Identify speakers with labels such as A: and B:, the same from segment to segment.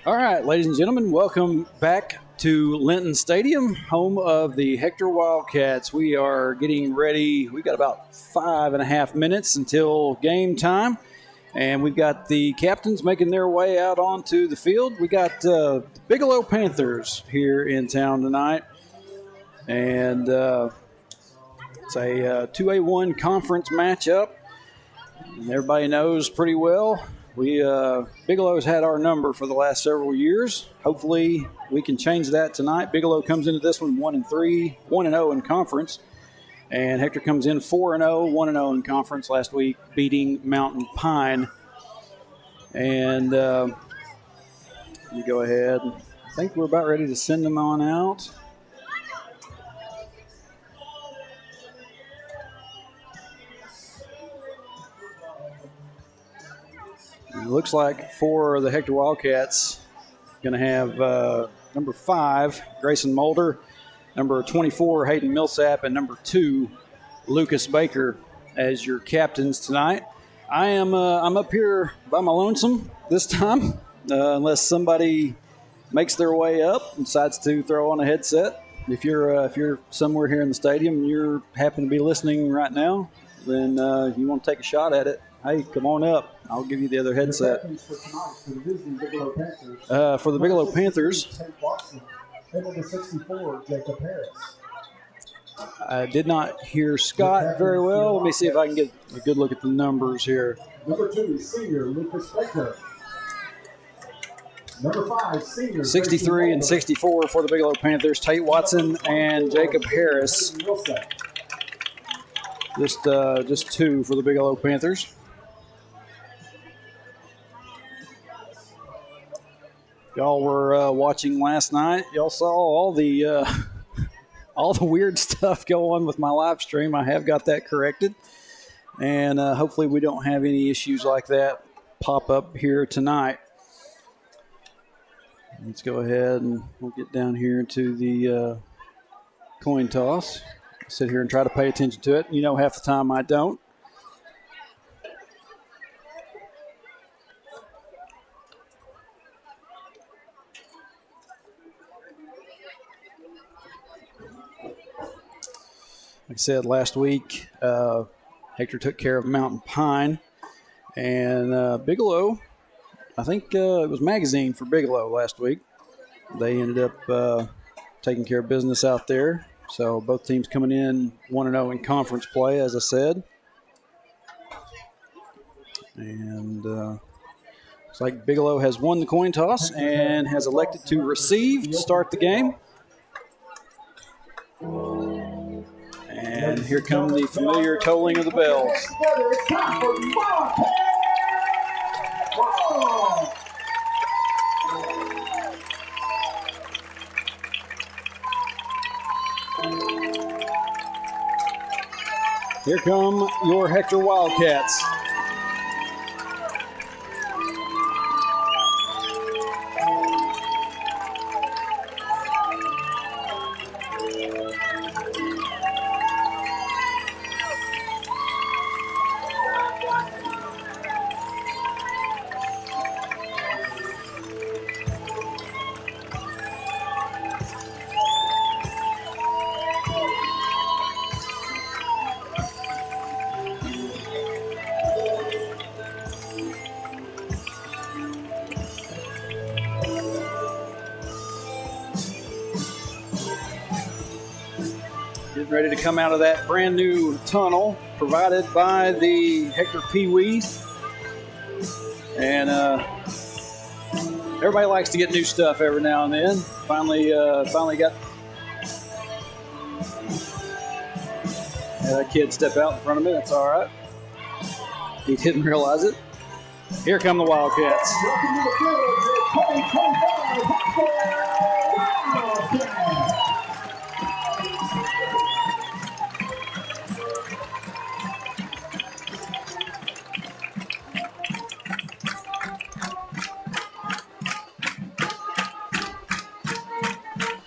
A: All right, ladies and gentlemen, welcome back to Linton Stadium, home of the Hector Wildcats. We are getting ready. We've got about 5.5 minutes until game time, and we've got the captains making their way out onto the field. We got the Bigelow Panthers here in town tonight, and it's a 2A1 conference matchup. And everybody knows pretty well. Bigelow's had our number for the last several years. Hopefully, we can change that tonight. Bigelow comes into this one 1-3, 1-0 in conference, and Hector comes in 4-0, 1-0 in conference last week, beating Mountain Pine. And you go ahead. I think we're about ready to send them on out. It looks like for the Hector Wildcats, going to have number 5, Grayson Mulder, number 24, Hayden Millsap, and number 2, Lucas Baker as your captains tonight. I'm up here by my lonesome this time, unless somebody makes their way up and decides to throw on a headset. If you're somewhere here in the stadium and you happen to be listening right now, then you want to take a shot at it. Hey, come on up. I'll give you the other headset. For the Bigelow Panthers, I did not hear Scott very well. Let me see if I can get a good look at the numbers here.
B: Number 2, senior Lucas Becker. Number 5, senior
A: 63 and 64 for the Bigelow Panthers. Tate Watson and Jacob Harris. Just 2 for the Bigelow Panthers. Y'all were watching last night. Y'all saw all the weird stuff go on with my live stream. I have got that corrected, and hopefully we don't have any issues like that pop up here tonight. Let's go ahead and we'll get down here to the coin toss. Sit here and try to pay attention to it. You know, half the time I don't. Like I said, last week, Hector took care of Mountain Pine. And Bigelow, I think it was magazine for Bigelow last week. They ended up taking care of business out there. So both teams coming in 1-0 in conference play, as I said. And looks like Bigelow has won the coin toss and has elected to receive to start the game. And here come the familiar tolling of the bells. Here come your Hector Wildcats. Ready to come out of that brand new tunnel provided by the Hector Pee-wees. And everybody likes to get new stuff every now and then. Finally got that kid step out in front of me. That's all right. He didn't realize it. Here come the Wildcats.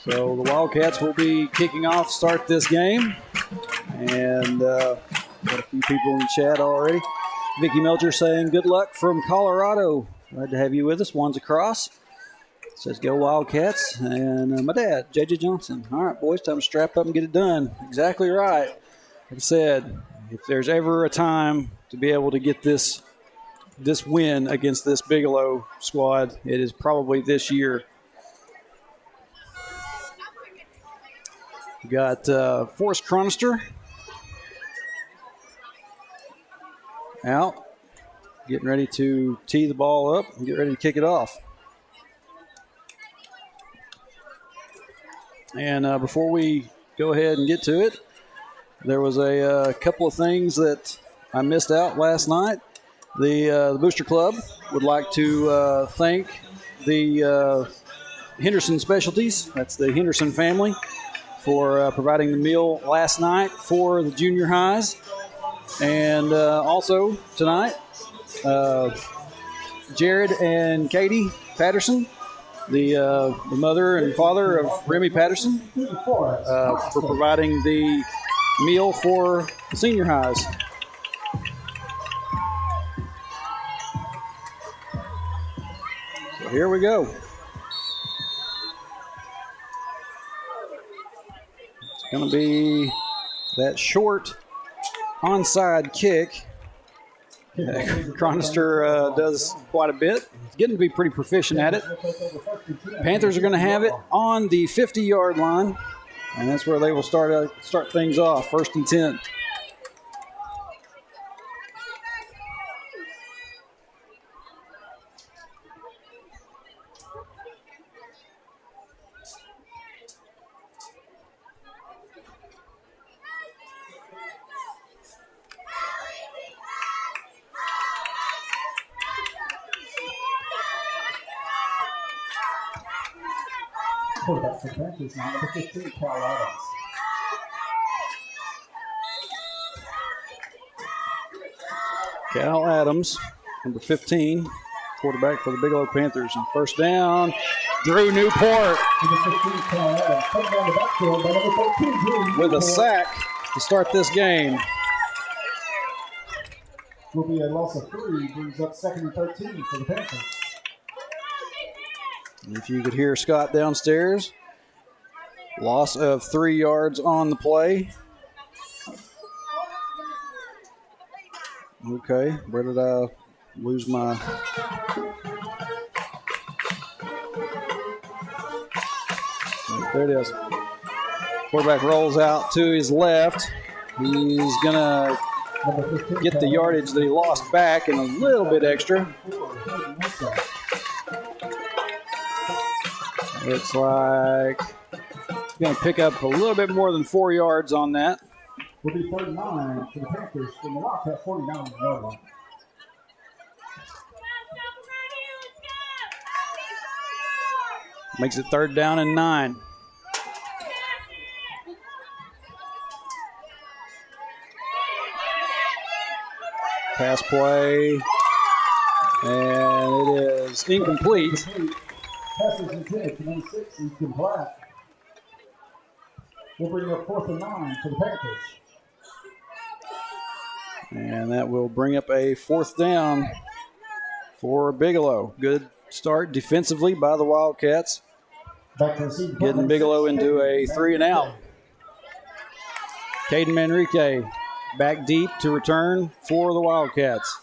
A: So the Wildcats will be kicking off, start this game. And got a few people in the chat already. Vicky Melcher saying good luck from Colorado. Glad to have you with us. One's across. Says go Wildcats. And my dad, J.J. Johnson. All right, boys, time to strap up and get it done. Exactly right. Like I said, if there's ever a time to be able to get this win against this Bigelow squad, it is probably this year. We got Forrest Chronister out, getting ready to tee the ball up and get ready to kick it off. And before we go ahead and get to it, there was a couple of things that I missed out last night. The Booster Club would like to thank the Henderson Specialties, that's the Henderson family, for providing the meal last night for the junior highs. And also tonight, Jared and Katie Patterson, the mother and father of Remy Patterson, for providing the meal for the senior highs. So here we go. It's going to be that short onside kick. Chronister does quite a bit. He's getting to be pretty proficient at it. Panthers are going to have it on the 50-yard line, and that's where they will start things off, 1st and 10.
B: Quarterback for Panthers now, number 15, Cal Adams.
A: Cal Adams, number 15, quarterback for the Bigelow Panthers. And 1st down, Drew Newport
B: Number 15, Cal Adams. Coming down the backfield by number 13, Drew
A: with a sack to start this game.
B: Will be a loss of 3, brings up 2nd and 13 for the Panthers.
A: If you could hear Scott downstairs, loss of 3 yards on the play. Okay, where did I lose my... There it is. Quarterback rolls out to his left. He's going to get the yardage that he lost back and a little bit extra. Looks like he's going to pick up a little bit more than 4 yards on that.
B: Will be 3rd and 9 for the Panthers from the Wildcat 49-yard line.
A: Makes it 3rd down and 9. Pass play, and it is incomplete.
B: Passes intended to number 6, Easton Black. We'll bring up 4th and 9 for the Panthers.
A: And that will bring up a 4th down for Bigelow. Good start defensively by the Wildcats.
B: Back to receive.
A: Getting Bigelow into a 3 and out. Caden Manrique back deep to return for the Wildcats.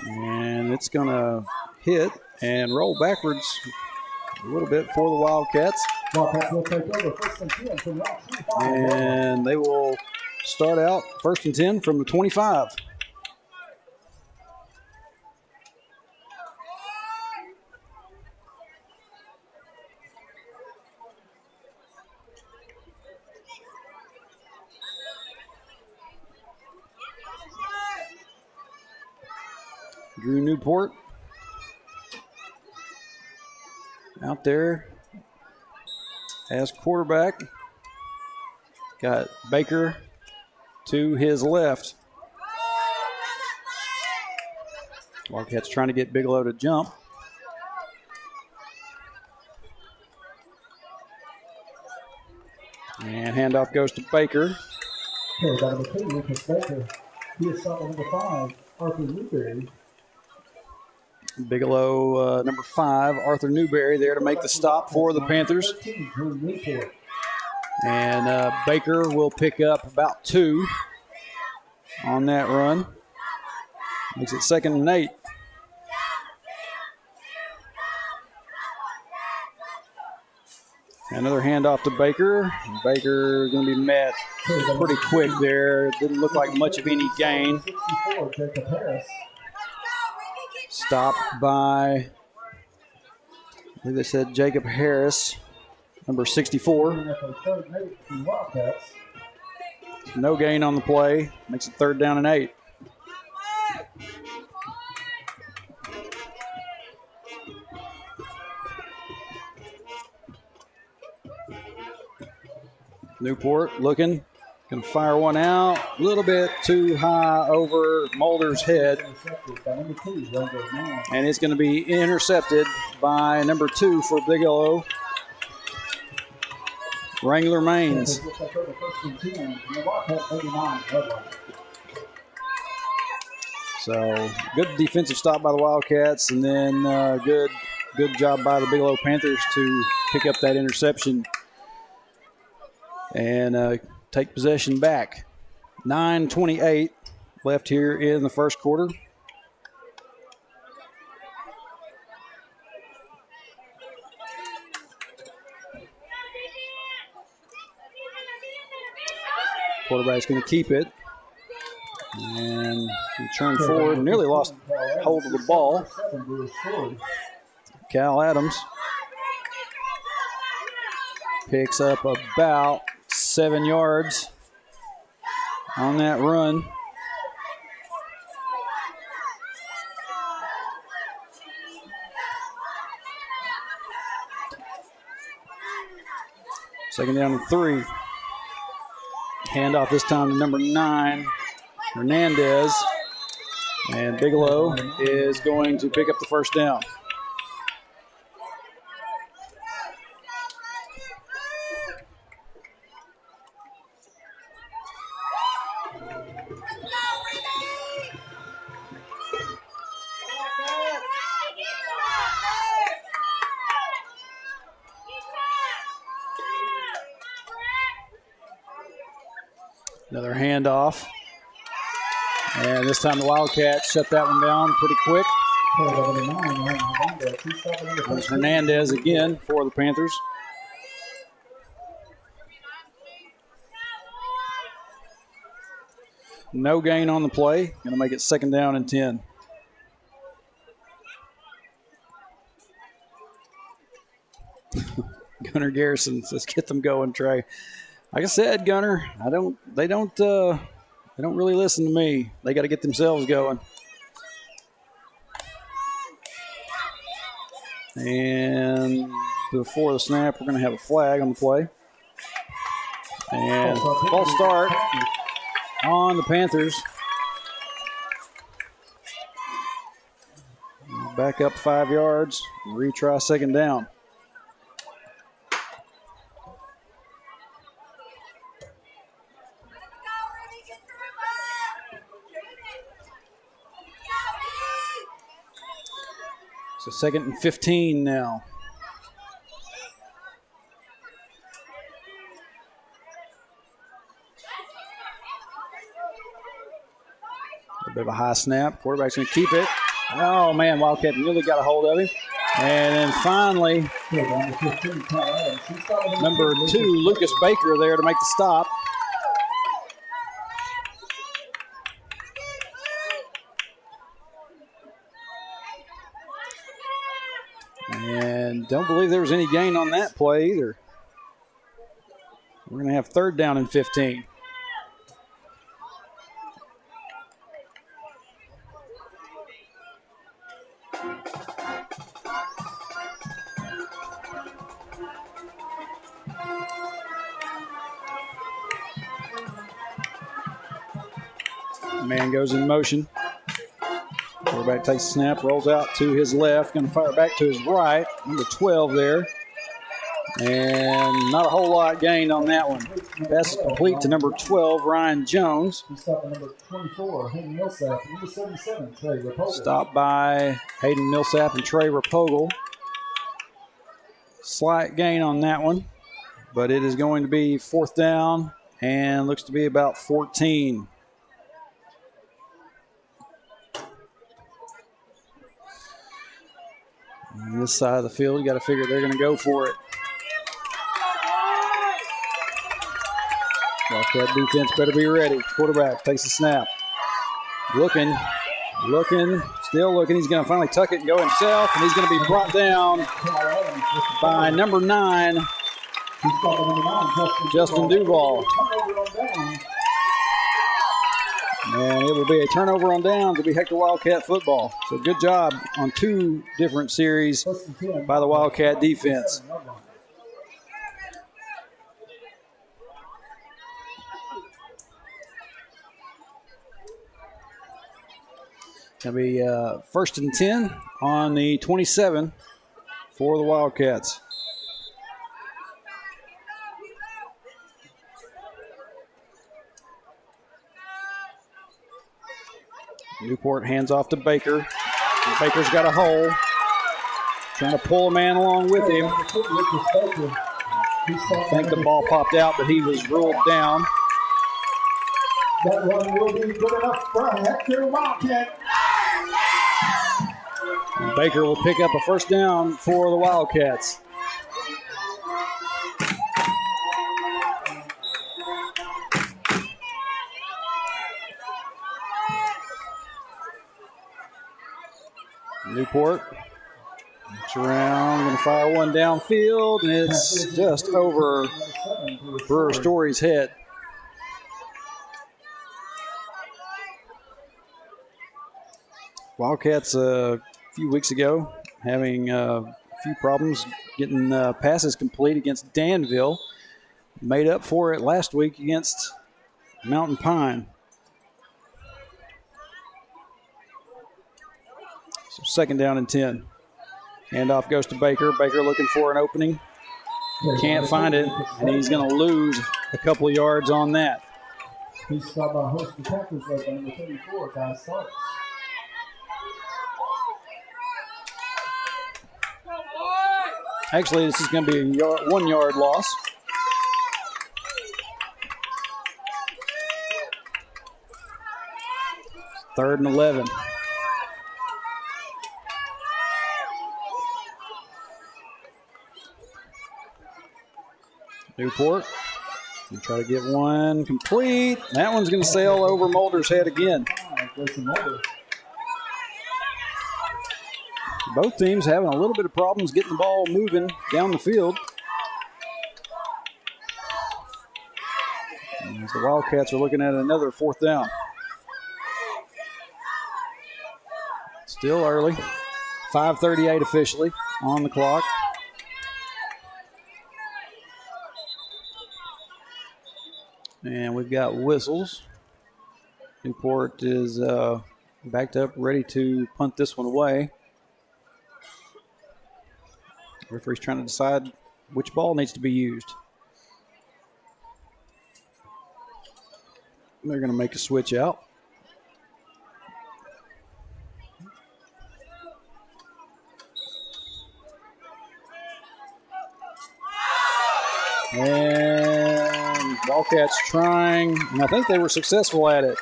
A: And it's going to hit and roll backwards a little bit for the Wildcats.
B: Wildcats will take over 1st and 10 from the 25.
A: And they will start out 1st and 10 from the 25. Drew Newport out there as quarterback. Got Baker to his left. Wildcats trying to get Bigelow to jump. And handoff goes to Baker.
B: Okay, by number 2, Lucas Baker. He is shot by number 5, Arthur Newberry.
A: Bigelow, number 5, Arthur Newberry, there to make the stop for the Panthers.
B: 13, Drew Newport.
A: And Baker will pick up about 2 on that run. Makes it 2nd and 8. Another handoff to Baker. Baker going to be met pretty quick there. Didn't look like much of any gain.
B: 64, Jacob Harris.
A: Stopped by, I think they said Jacob Harris, number 64. No gain on the play. Makes it 3rd down and 8. Newport looking, going to fire one out. A little bit too high over Mulder's head. And it's going to be intercepted by number 2 for Bigelow, Wrangler Maines. So good defensive stop by the Wildcats, and then good job by the Bigelow Panthers to pick up that interception and take possession back. 9:28 left here in the first quarter. Quarterback's going to keep it and turn forward. Nearly lost hold of the ball. Cal Adams picks up about 7 yards on that run. Second down and 3. Handoff this time to number 9, Hernandez. And Bigelow is going to pick up the first down. Another handoff. And this time the Wildcats shut that one down pretty quick. There's Hernandez again for the Panthers. No gain on the play. Going to make it 2nd down and 10. Gunnar Garrison says, "Get them going, Trey." Like I said, Gunnar, they don't really listen to me. They got to get themselves going. And before the snap, we're going to have a flag on the play. And false start on the Panthers. Back up 5 yards. Retry 2nd down. So 2nd and 15 now. A bit of a high snap. Quarterback's going to keep it. Oh, man, Wildcat really got a hold of him. And then finally, number 2, Lucas Baker there to make the stop. And don't believe there was any gain on that play either. We're going to have 3rd down and 15. Man goes in motion. Quarterback takes a snap, rolls out to his left, going to fire back to his right. Number 12 there. And not a whole lot gained on that one. Pass is complete to number 12, Ryan Jones.
B: He stopped at number 24, Hayden Millsap. Number 77, Trey Rapogel.
A: Stopped by Hayden Millsap and Trey Rapogel. Slight gain on that one, but it is going to be 4th down and looks to be about 14. On this side of the field, you got to figure they're going to go for it. Wildcat defense better be ready. Quarterback takes the snap. Looking, still looking. He's going to finally tuck it and go himself, and he's going to be brought down by number 9, Justin Duval. And it will be a turnover on downs. It'll be Hector Wildcat football. So good job on 2 different series by the Wildcat defense. Going to be 1st and 10 on the 27 for the Wildcats. Newport hands off to Baker. Baker's got a hole. Trying to pull a man along with him. I think the ball popped out, but he was ruled down.
B: That one will be good enough for Hector Wildcat.
A: Baker will pick up a 1st down for the Wildcats. Newport looks around, going to fire one downfield, and it's just over Brewer Story's head. Wildcats a few weeks ago having a few problems getting passes complete against Danville. Made up for it last week against Mountain Pine. So 2nd down and 10. Handoff goes to Baker. Baker looking for an opening. Can't find it, and he's going to lose a couple of yards on that.
B: He's stopped by host protectors led by number 34, Guy Starks.
A: Actually, this is going to be a 1-yard loss. Third and 11. Newport. And try to get one complete. That one's going to sail over Mulder's head again. Both teams having a little bit of problems getting the ball moving down the field. And as the Wildcats are looking at another 4th down. Still early. 5:38 officially on the clock. And we've got whistles. Newport is backed up, ready to punt this one away. Referee's trying to decide which ball needs to be used. They're going to make a switch out. And Wildcats trying, and I think they were successful at it.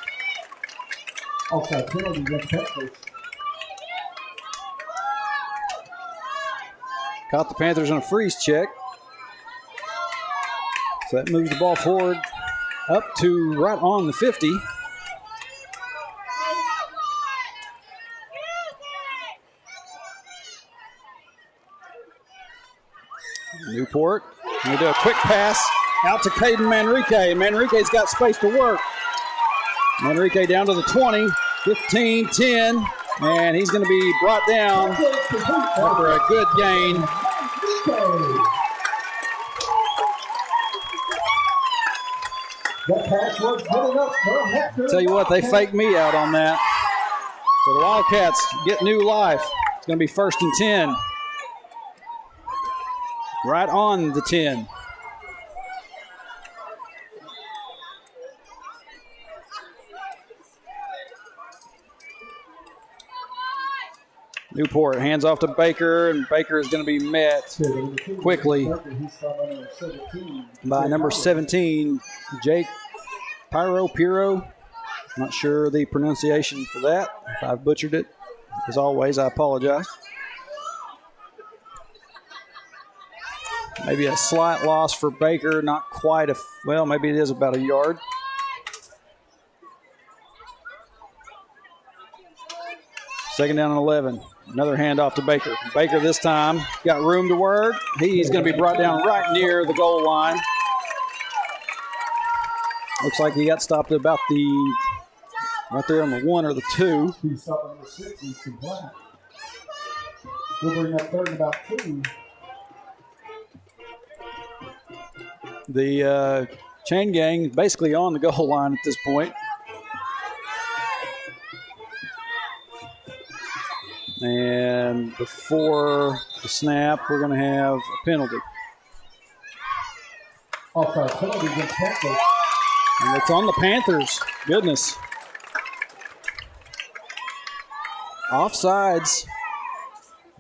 B: Offside penalty against Panthers.
A: Caught the Panthers on a freeze check. So that moves the ball forward up to right on the 50. Newport. We do a quick pass out to Caden Manrique. Manrique's got space to work. Manrique down to the 20, 15, 10, and he's going to be brought down after a good gain. Tell you what, they faked me out on that. So the Wildcats get new life. It's going to be 1st and 10. right on the 10. Newport hands off to Baker, and Baker is going to be met quickly by number 17, Jake Piro. Not sure the pronunciation for that. If I've butchered it, as always, I apologize. Maybe a slight loss for Baker, not quite well, maybe it is about a yard. Second down and 11. Another handoff to Baker. Baker this time got room to work. He's going to be brought down right near the goal line. Looks like he got stopped at about right there on the 1 or the 2.
B: He's stopped on the 6. He's complete. We'll bring up third and about 2.
A: The chain gang basically on the goal line at this point. And before the snap, we're going to have a penalty.
B: Offside penalty against Panther.
A: And it's on the Panthers. Goodness. Offsides.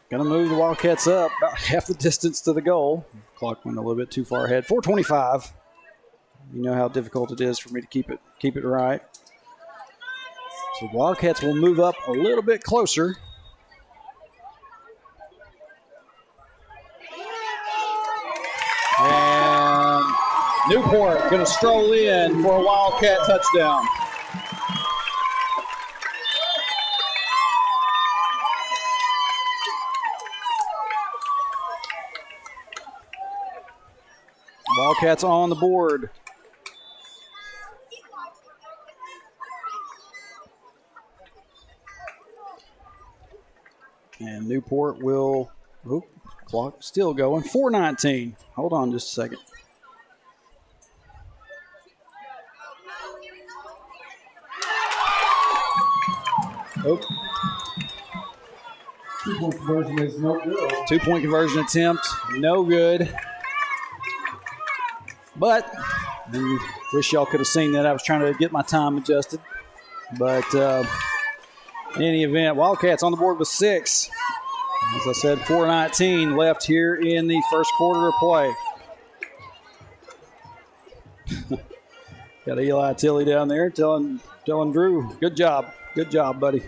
A: Going to move the Wildcats up about half the distance to the goal. Clock went a little bit too far ahead. 4:25. You know how difficult it is for me to keep it right. So the Wildcats will move up a little bit closer. And Newport going to stroll in for a Wildcat touchdown. Wildcats on the board. And Newport will, clock still going, 4:19. Hold on just a second. Oh.
B: 2-point conversion is no good.
A: 2-point conversion attempt, no good. But I wish y'all could have seen that. I was trying to get my time adjusted. But in any event, Wildcats on the board with 6. As I said, 4:19 left here in the first quarter of play. Got Eli Tilley down there telling Drew, good job, buddy.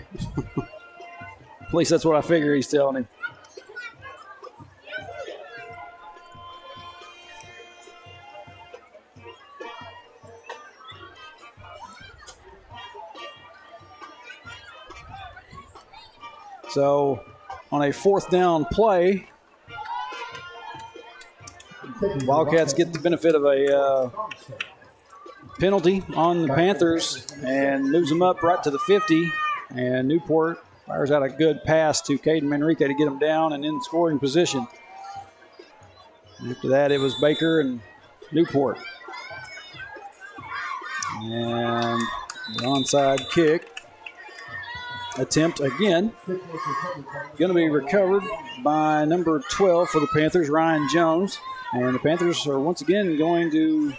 A: At least that's what I figure he's telling him. So on a 4th down play, Wildcats get the benefit of a penalty on the Panthers and moves them up right to the 50. And Newport fires out a good pass to Caden Manrique to get them down and in scoring position. After that, it was Baker and Newport. And the onside kick attempt again. Going to be recovered by number 12 for the Panthers, Ryan Jones. And the Panthers are once again going to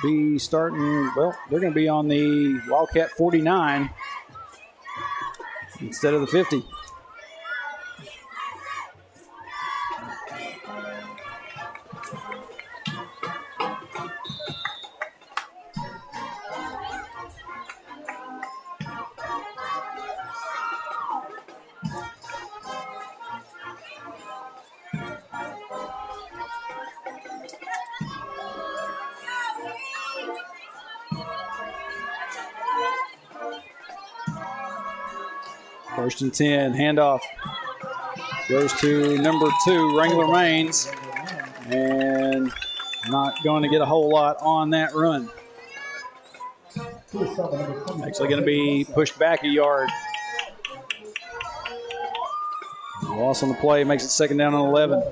A: be starting, well, they're going to be on the Wildcat 49 instead of the 50. First and 10, handoff goes to number 2, Wrangler Maines, and not going to get a whole lot on that run. Actually going to be pushed back a yard. Loss on the play makes it second down and 11.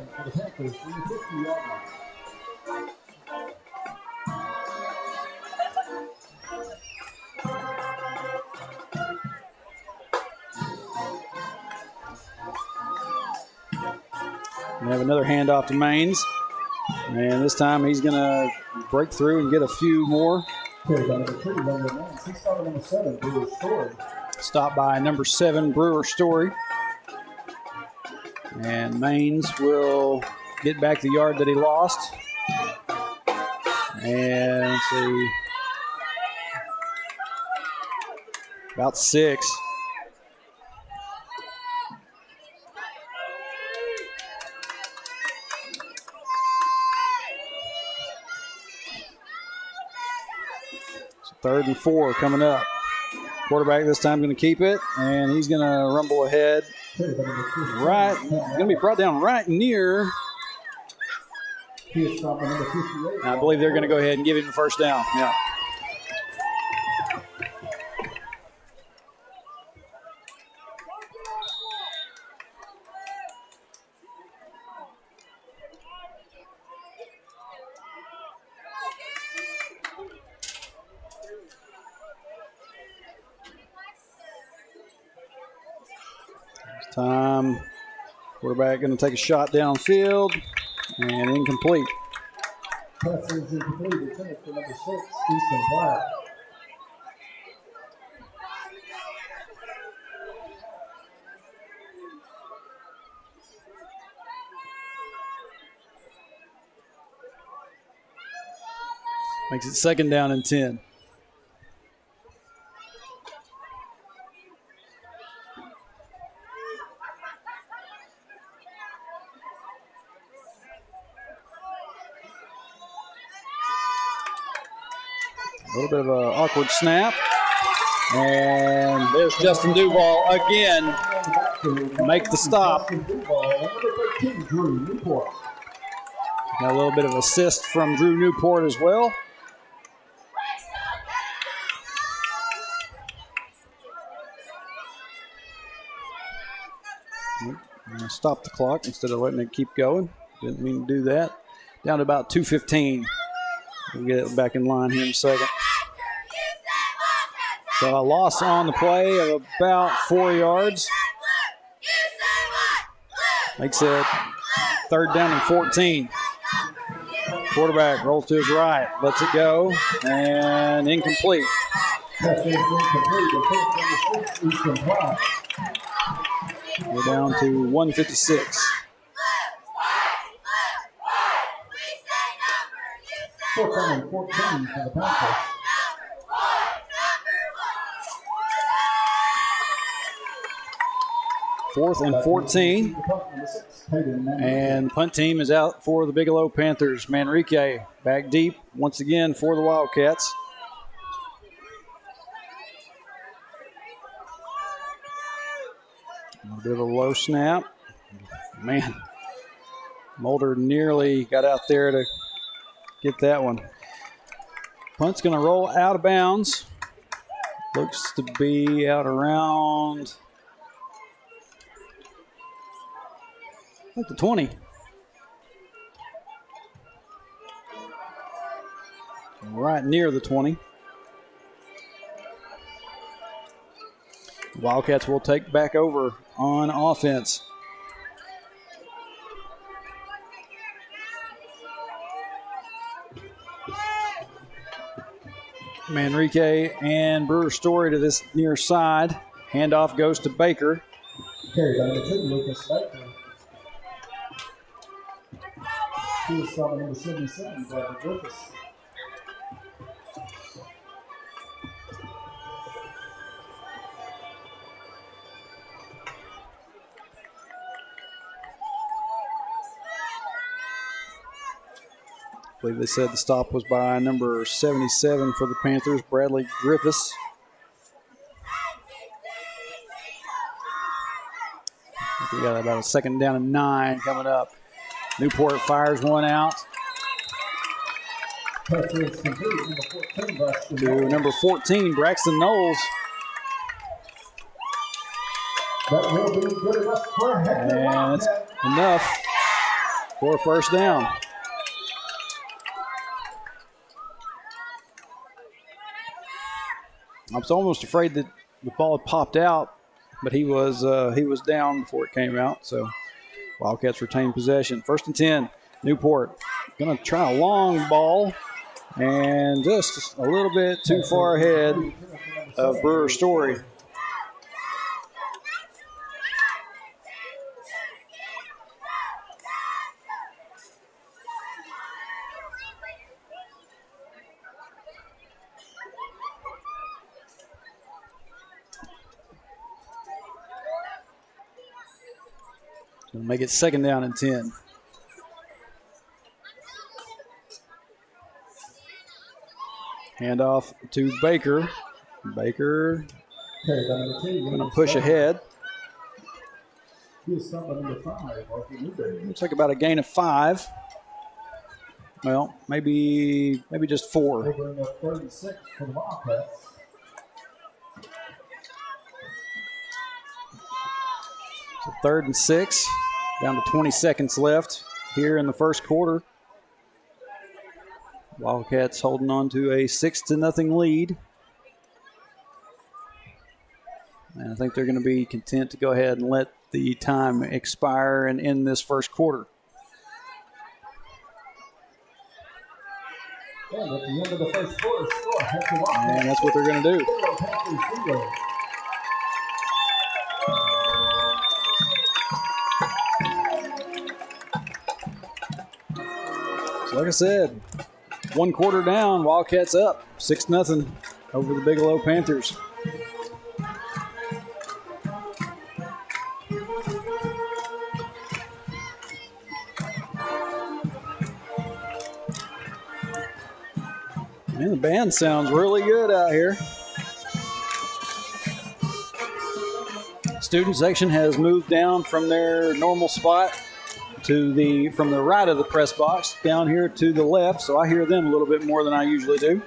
A: We have another handoff to Maines. And this time he's going to break through and get a few more. Stopped by number 7, Brewer Story. And Maines will get back the yard that he lost. And let's see. About 6. So 3rd and 4 coming up. Quarterback this time going to keep it, and he's going to rumble ahead. Right, going to be brought down right near. I believe they're going to go ahead and give him the first down. Yeah. Time. Quarterback going to take a shot downfield and incomplete.
B: Pass is incomplete. Intended for number 6, Easton Black.
A: Makes it 2nd down and 10. A little bit of an awkward snap. And there's Justin Duval again. Make the stop. Got a little bit of assist from Drew Newport as well. Stop the clock instead of letting it keep going. Didn't mean to do that. Down to about 2:15. We'll get it back in line here in a second. So a loss on the play of about 4 yards. Makes it 3rd down and 14. Quarterback rolls to his right, lets it go, and incomplete. We're down to 156.
B: 4th and 14 for the Panther.
A: Fourth and 14. And punt team is out for the Bigelow Panthers. Manrique back deep once again for the Wildcats. A little bit of a low snap. Man, Mulder nearly got out there to get that one. Punt's going to roll out of bounds. Looks to be out around the 20. Right near the 20. Wildcats will take back over on offense. Manrique and Brewer Story to this near side. Handoff goes to Baker.
B: Carried by number 2, Lucas Baker. He is stopping number 77, Bradley Griffiths.
A: I believe they said the stop was by number 77 for the Panthers, Bradley Griffiths. We got about a 2nd down and 9 coming up. Newport fires one out to number 14, Braxton Knowles.
B: That will be good enough for Hector
A: And it's enough for a 1st down. I was almost afraid that the ball popped out, but he was down before it came out. So Wildcats retain possession. 1st and 10. Newport Going to try a long ball and just a little bit too far ahead of Brewer Story. So make it 2nd down and 10. Handoff to Baker. Baker going to push ahead. Looks like about a gain of 5. Well, maybe just 4.
B: Over in the 36 for the Wildcats.
A: So 3rd and 6, down to 20 seconds left here in the first quarter. Wildcats holding on to a 6-0 lead. And I think they're going to be content to go ahead and let the time expire and end this first quarter.
B: And at the end of the first quarter, score Hector Wildcat.
A: And that's what they're going to do. So like I said, 1 quarter down, Wildcats up 6-0 over the Bigelow Panthers. Man, the band sounds really good out here. Student section has moved down from their normal spot to from the right of the press box down here to the left, so I hear them a little bit more than I usually do.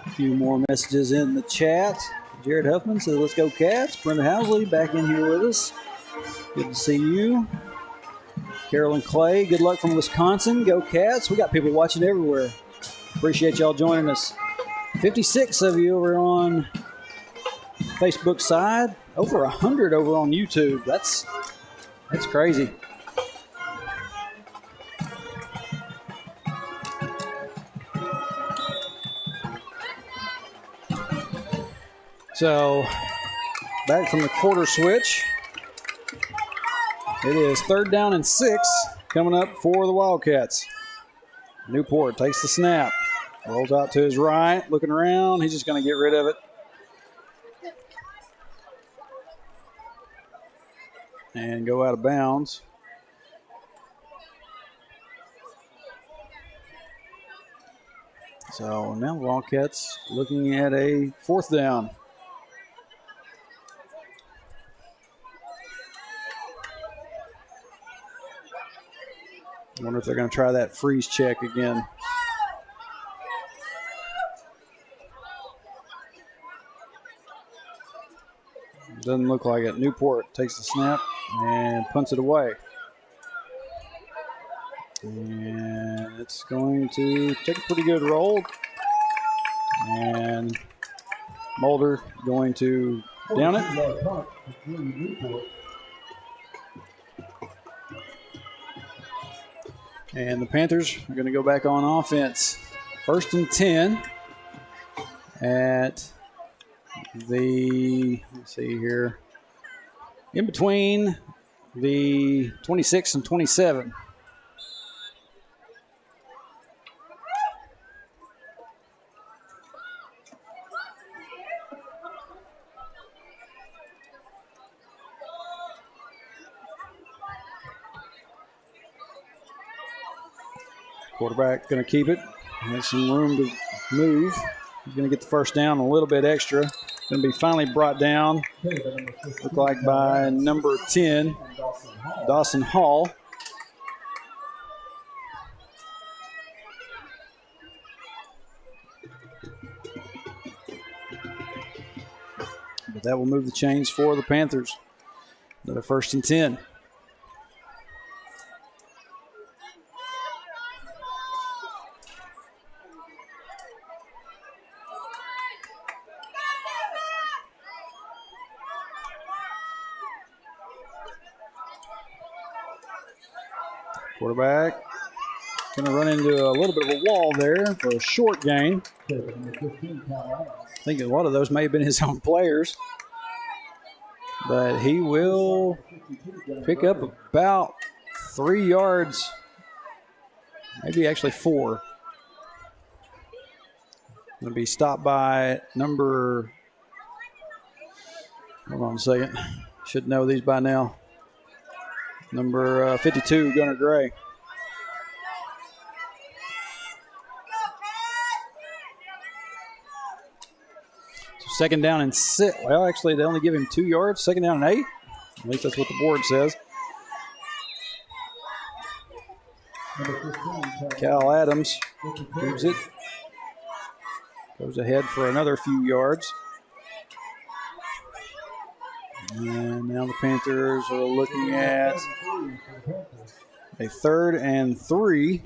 A: A few more messages in the chat. Jared Huffman says, "Let's go Cats." Brenda Housley back in here with us. Good to see you. Carolyn Clay, good luck from Wisconsin. Go Cats. We got people watching everywhere. Appreciate y'all joining us. 56 of you over on Facebook side. Over 100 over on YouTube. That's crazy. So, back from the quarter switch. It is 3rd down and 6 coming up for the Wildcats. Newport takes the snap. Rolls out to his right, looking around. He's just going to get rid of it. And go out of bounds. So now Wildcats looking at a 4th down. I wonder if they're going to try that freeze check again. Doesn't look like it. Newport takes the snap and punts it away. And it's going to take a pretty good roll. And Mulder going to down it. And the Panthers are going to go back on offense. 1st and 10 at let's see here, in between the 26 and 27. Quarterback going to keep it. Has some room to move. He's going to get the 1st down, a little bit extra. Going to be finally brought down, look like by number 10, Dawson Hall. But that will move the chains for the Panthers. Another 1st and 10. Quarterback going to run into a little bit of a wall there for a short gain. I think a lot of those may have been his own players. But he will pick up about 3 yards, maybe actually 4. Going to be stopped by number, hold on a second, should know these by now. Number 52, Gunnar Gray. So 2nd down and 6. Well, actually, they only give him 2 yards. 2nd down and 8. At least that's what the board says. Cal Adams moves it. Goes ahead for another few yards. And now the Panthers are looking at a 3rd and 3.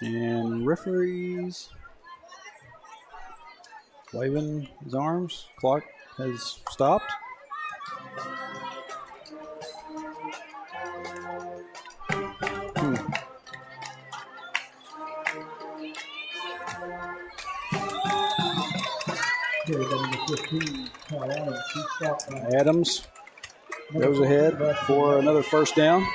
A: And referees waving his arms. Clock has stopped. Adams goes ahead for another 1st down.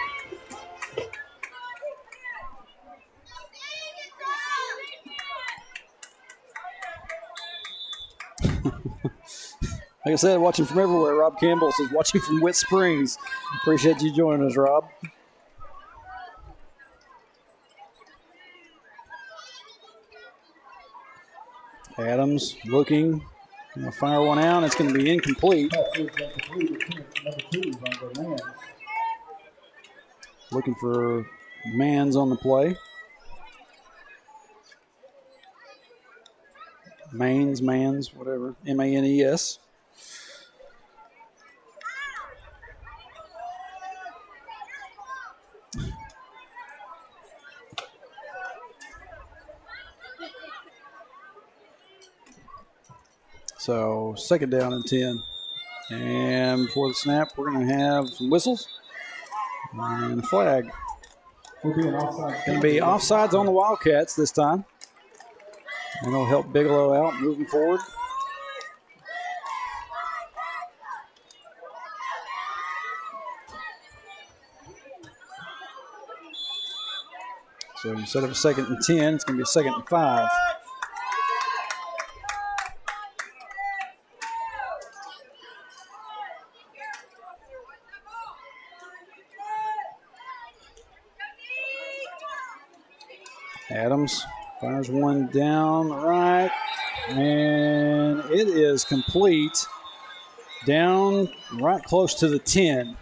A: Like I said, watching from everywhere. Rob Campbell says, watching from Whit Springs. Appreciate you joining us, Rob. Adams looking. Going to fire one out. It's going to be incomplete. Looking for Mans on the play. Mans, whatever. M-A-N-E-S. So 2nd down and 10. And before the snap, we're going to have some whistles and a flag. Going to be offsides on the Wildcats this time. And it'll help Bigelow out moving forward. So instead of a 2nd and 10, it's going to be a 2nd and 5. Adams fires one down the right, and it is complete down right close to the 10.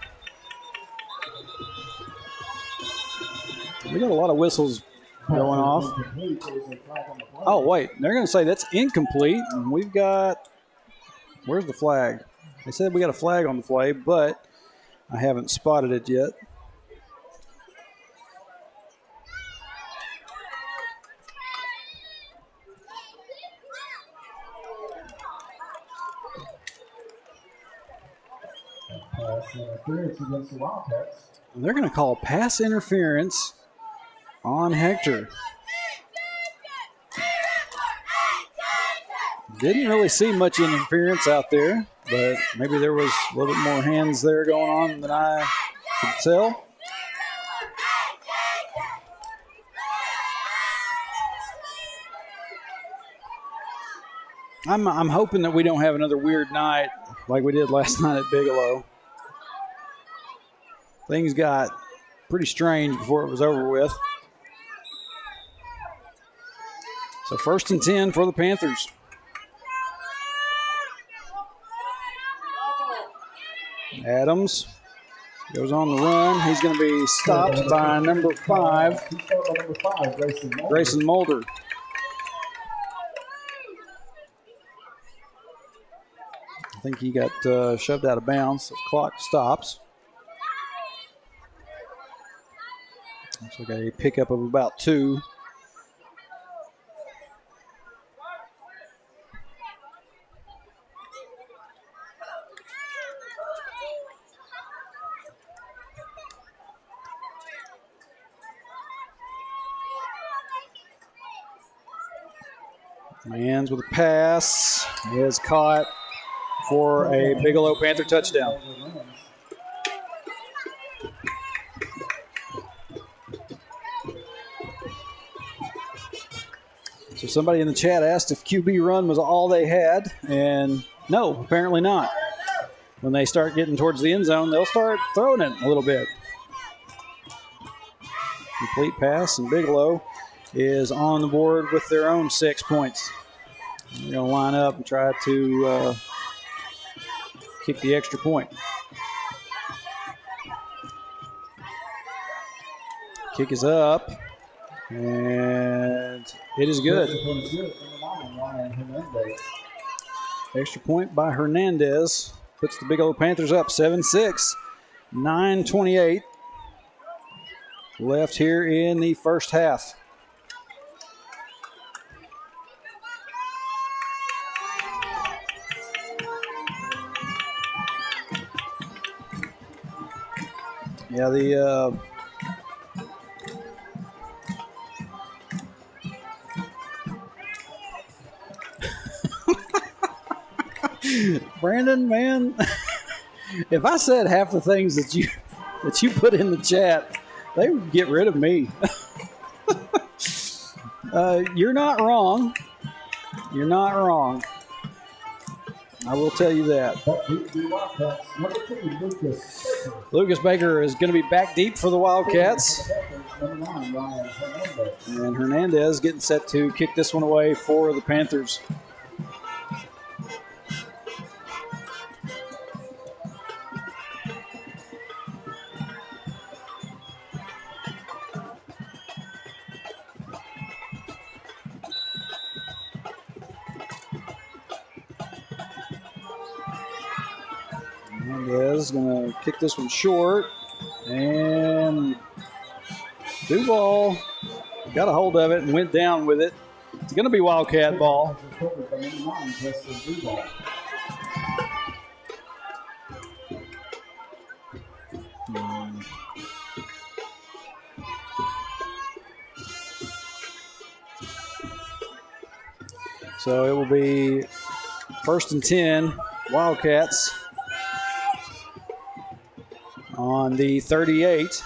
A: We got a lot of whistles going off. Oh, wait, they're going to say that's incomplete, and we've got, where's the flag? They said we got a flag on the play, but I haven't spotted it yet.
B: Interference against the Wildcats.
A: They're going to call pass interference on Hector. Didn't really see much interference out there, but maybe there was a little bit more hands there going on than I could tell. I'm hoping that we don't have another weird night like we did last night at Bigelow. Things got pretty strange before it was over with. So 1st and 10 for the Panthers. Adams goes on the run. He's going to be stopped by number 5, Grayson Mulder. I think he got shoved out of bounds. The clock stops. Looks like a pickup of about 2. Mans with a pass is caught for a Bigelow Panther touchdown. So somebody in the chat asked if QB run was all they had, and no, apparently not. When they start getting towards the end zone, they'll start throwing it a little bit. Complete pass, and Bigelow is on the board with their own 6 points. They're going to line up and try to kick the extra point. Kick is up, and it is good. Extra point by Hernandez puts the Bigelow Panthers up 7-6, 9:28 left here in the first half. Yeah, the Brandon, man, if I said half the things that you put in the chat, they would get rid of me. You're not wrong. You're not wrong. I will tell you that. Lucas Baker is going to be back deep for the Wildcats. And Hernandez getting set to kick this one away for the Panthers. Hernandez going to kick this one short. And Duval got a hold of it and went down with it. It's going to be Wildcat ball. So it will be 1st and 10, Wildcats on the 38.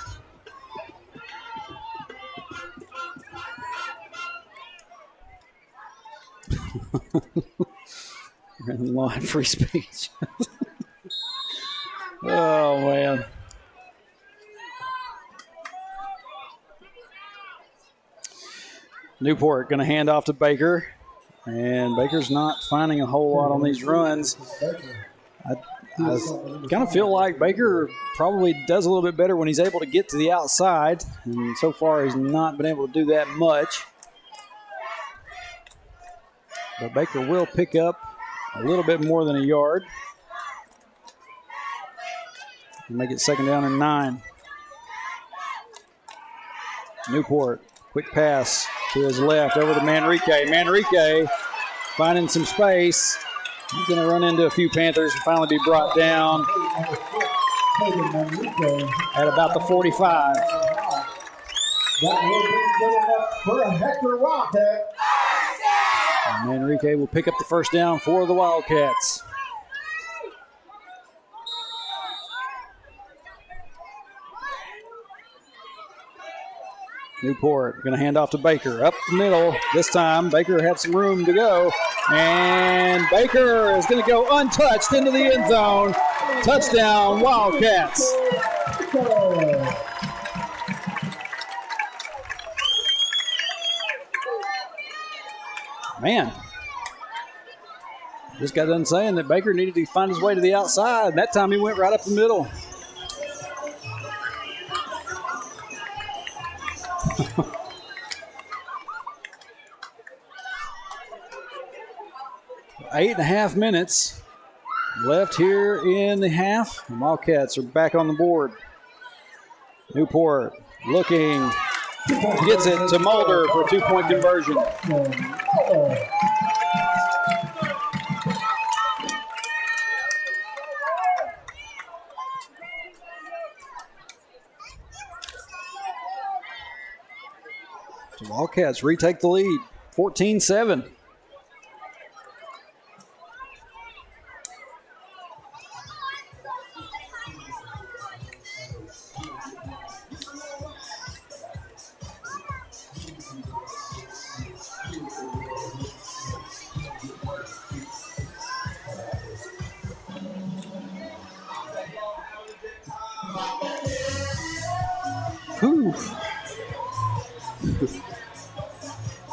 A: Line free speech. Oh, man. Newport going to hand off to Baker. And Baker's not finding a whole lot on these runs. I kind of feel like Baker probably does a little bit better when he's able to get to the outside. And so far, he's not been able to do that much. But Baker will pick up a little bit more than a yard. Make it 2nd down and 9. Newport, quick pass to his left over to Manrique. Manrique finding some space. He's going to run into a few Panthers and finally be brought down at about the 45.
B: That will be good enough for a Hector Wildcat.
A: And Manrique will pick up the 1st down for the Wildcats. Newport going to hand off to Baker. Up the middle. This time, Baker had some room to go. And Baker is going to go untouched into the end zone. Touchdown, Wildcats. Man. Just got done saying that Baker needed to find his way to the outside. That time he went right up the middle. Eight and a half minutes left here in the half. The Wildcats are back on the board. Newport looking, gets it to Mulder for a 2-point conversion. The Wildcats retake the lead, 14-7.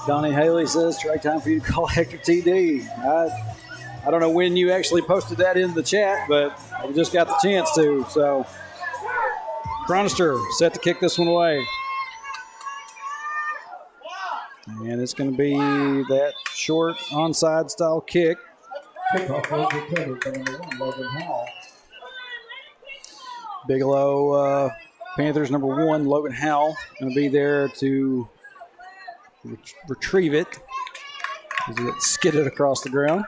A: Donnie Haley says, try time for you to call Hector TD. I don't know when you actually posted that in the chat, but I just got the chance to. So, Chronister set to kick this one away. And it's going to be that short onside style kick.
B: Kickoff was recovered by number 1, Logan Howell.
A: Bigelow, Panthers number 1, Logan Howell, going to be there to retrieve it as it skidded across the ground.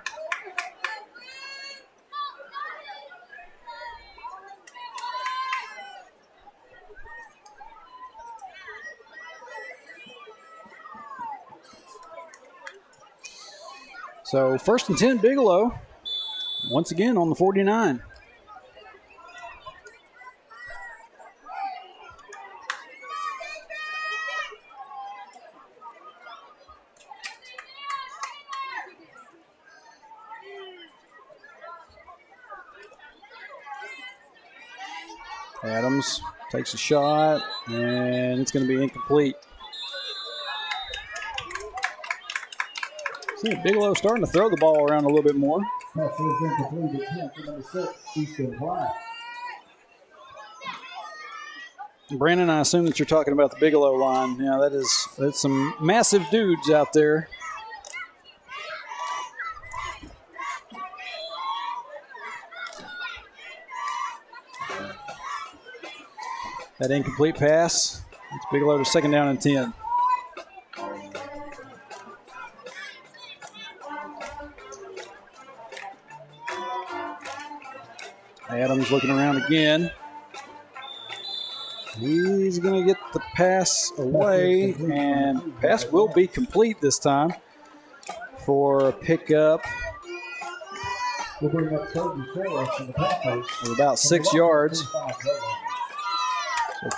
A: So 1st and 10, Bigelow, once again on the 49. Adams takes a shot, and it's going to be incomplete. See, Bigelow starting to throw the ball around a little bit more.
B: Pass was incomplete attempt to number 6, Easton Platt.
A: Brandon, I assume that you're talking about the Bigelow line. Yeah, that's some massive dudes out there. That incomplete pass. It's Bigelow to 2nd down and 10. Adams looking around again. He's going to get the pass away, and pass will be complete this time for a pickup
B: We'll bring up 3rd and 4 from the Panthers.
A: of about 6 yards. So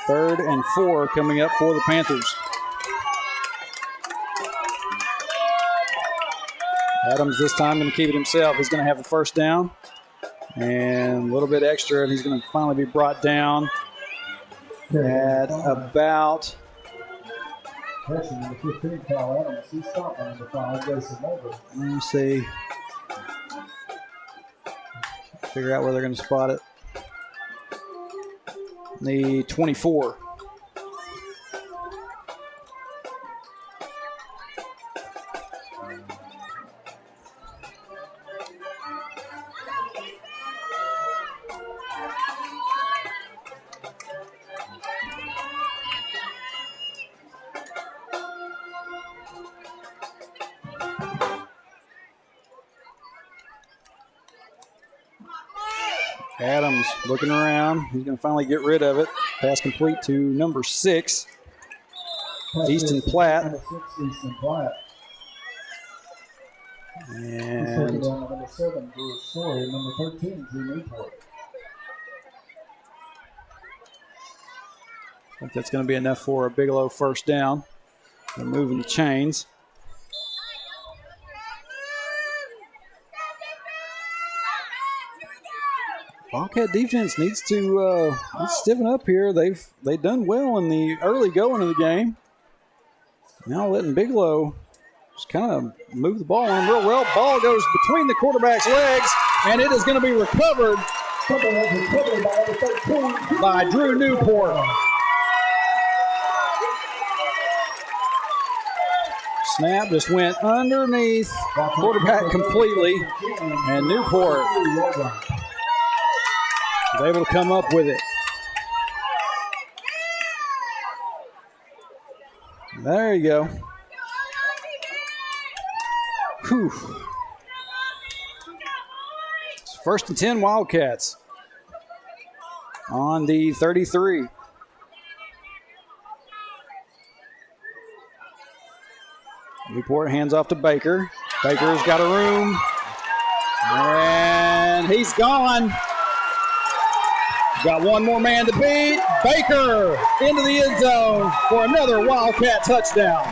A: 3rd and 4 coming up for the Panthers. Adams this time going to keep it himself. He's going to have the 1st down and a little bit extra, and he's going to finally be brought down at about.
B: Pressure number 15, Kyle Adams. He's stopped by number 5, Jason Mulder.
A: Let me see. Figure out where they're going to spot it. The 24. Adams looking around. He's going to finally get rid of it. Pass complete to number 6, Easton Platt.
B: Easton Platt.
A: And
B: number 7, Drew Story. Number 13, Drew Newport.
A: I think that's going to be enough for a Bigelow 1st down. They're moving the chains. Wildcat defense needs to stiffen up here. They've done well in the early going of the game. Now letting Bigelow just kind of move the ball on real well. Ball goes between the quarterback's legs, and it is going to be recovered by Drew Newport. Snap just went underneath quarterback completely, and Newport was able to come up with it. There you go. Whew. It's 1st and 10 Wildcats on the 33. Newport hands off to Baker. Baker's got a room, and he's gone. Got one more man to beat. Baker into the end zone for another Wildcat touchdown.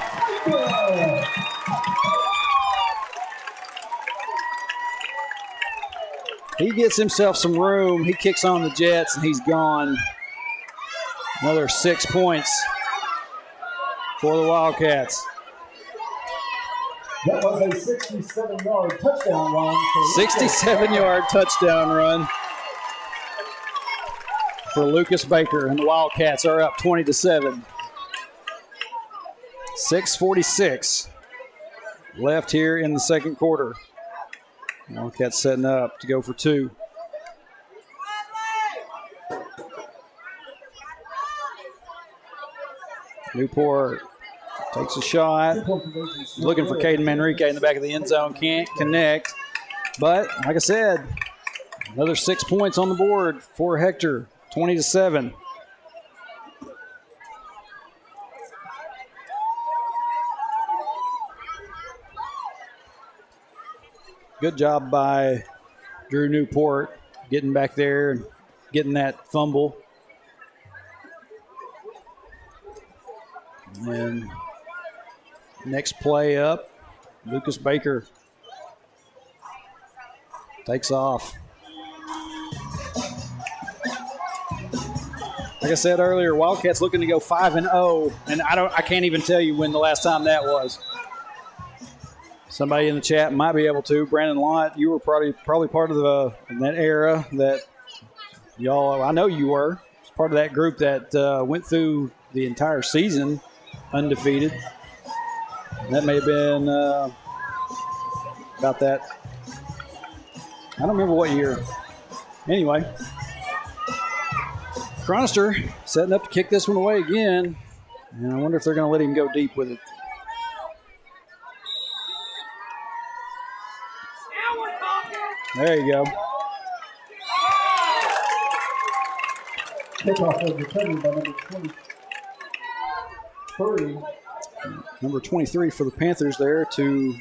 A: He gets himself some room. He kicks on the Jets, and he's gone. Another 6 points for the Wildcats.
B: 67-yard touchdown run.
A: 67-yard touchdown run for Lucas Baker, and the Wildcats are up 20-7. 6:46 left here in the second quarter. Wildcats setting up to go for two. Newport takes a shot. Looking for Caden Manrique in the back of the end zone. Can't connect. But, like I said, another 6 points on the board for Hector. 20-7. Good job by Drew Newport getting back there and getting that fumble. And next play up, Lucas Baker takes off. Like I said earlier, Wildcats looking to go 5-0, and I can't even tell you when the last time that was. Somebody in the chat might be able to. Brandon Lott, you were probably part of that era that y'all. I know you were part of that group that went through the entire season undefeated. And that may have been about that. I don't remember what year. Anyway, Chronister setting up to kick this one away again. And I wonder if they're going to let him go deep with it. There you go.
B: Kickoff was returned by number 23.
A: Number 23 for the Panthers there to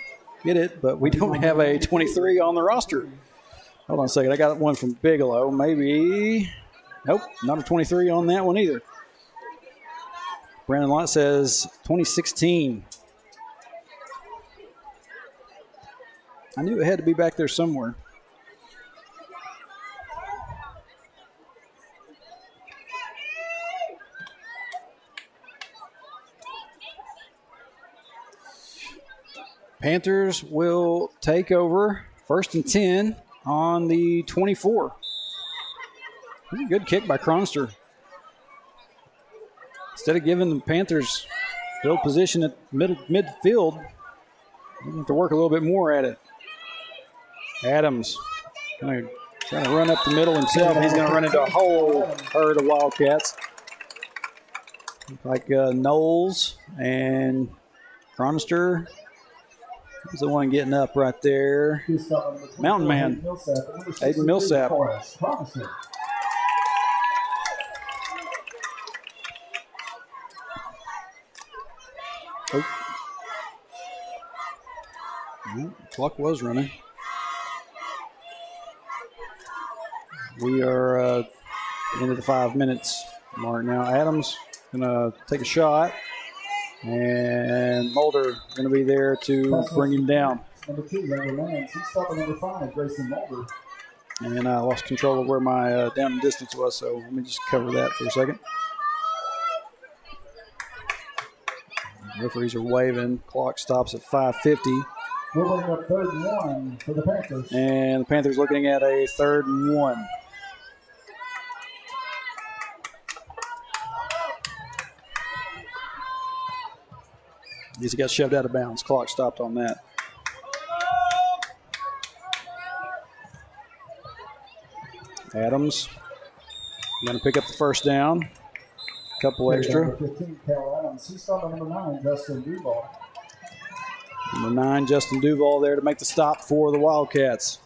A: get it, but we don't have a 23 on the roster. Hold on a second. I got one from Bigelow. Maybe. Nope, not a 23 on that one either. Brandon Lott says 2016. I knew it had to be back there somewhere. Panthers will take over 1st and 10 on the 24. Good kick by Cronster. Instead of giving the Panthers field position at midfield, they have to work a little bit more at it. Adams going to try to run up the middle himself, and he's going to run into a whole herd of Wildcats. Like Knowles and Cronster. He's the one getting up right there. Mountain Man, Aiden Millsap. Oh. Well, clock was running. We are into the 5 minutes mark now. Adams going to take a shot. And Mulder going to be there to bring him down.
B: Number 2, Younger Lance. He's stopping number 5, Grayson Mulder.
A: And I lost control of where my down and distance was, so let me just cover that for a second. Referees are waving. Clock stops at 5:50.
B: We're looking at 3rd and 1 for the Panthers.
A: And the Panthers looking at a 3rd and 1. He got shoved out of bounds. Clock stopped on that. Adams going to pick up the first down. Couple extra.
B: Number 15, Cal Adams. He's stopping number 9, Justin Duval.
A: Number 9, Justin Duval there to make the stop for the Wildcats.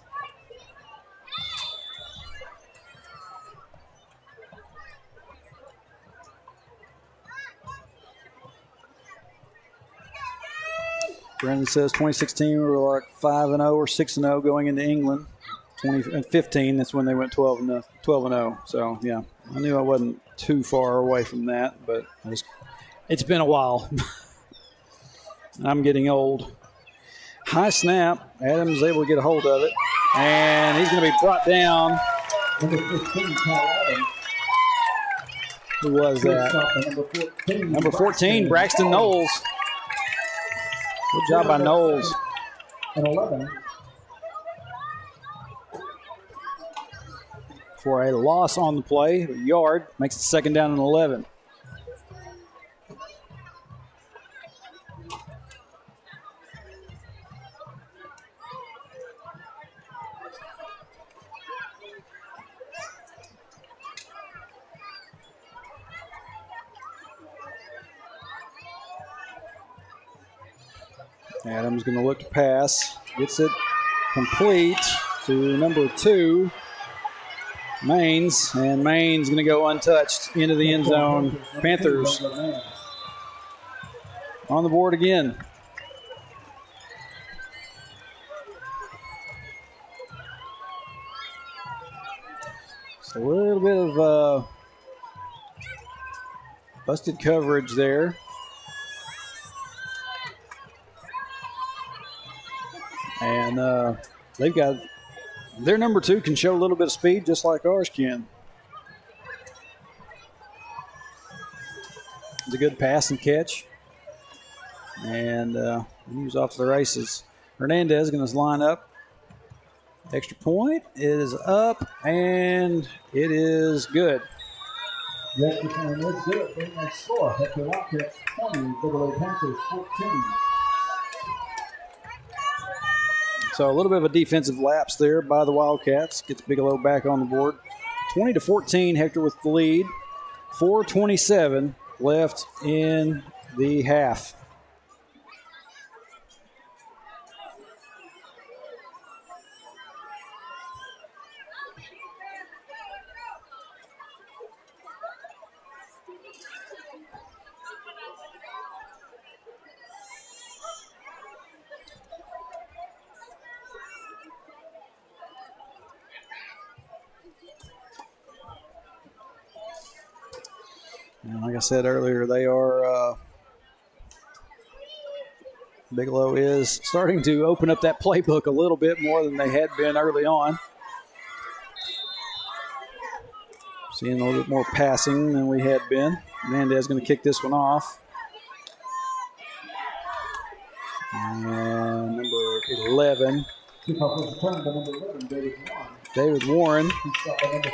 A: Brandon says 2016 we were like 5-0 or 6-0 going into England. 2015, that's when they went 12-0. So yeah, I knew I wasn't too far away from that, but it's been a while. I'm getting old. High snap. Adams able to get a hold of it, and he's going to be brought down.
B: Number 15, Cal Adams.
A: Who was that? Number 14, Braxton Knowles. Good job by Knowles.
B: and 11.
A: For a loss on the play, a yard, makes it 2nd down and 11. Adams going to look to pass. Gets it complete to number 2, Maines. And Maines going to go untouched into the end zone. Panthers on the board again. So a little bit of busted coverage there. And they've got their number 2 can show a little bit of speed just like ours can. It's a good pass and catch. And he was off to the races. Hernandez going to line up. Extra point is up, and it is good.
B: The extra point is good. Big next score. Hector Wildcat 20, Bigelow Panthers 14.
A: So a little bit of a defensive lapse there by the Wildcats. Gets Bigelow back on the board. 20-14, Hector with the lead. 4:27 left in the half. And like I said earlier, they are Bigelow is starting to open up that playbook a little bit more than they had been early on. Seeing a little bit more passing than we had been. Hernandez going to kick this one off. And number 11.
B: Kickoff was returned by number 11, David Warren.
A: David Warren.
B: He stopped by number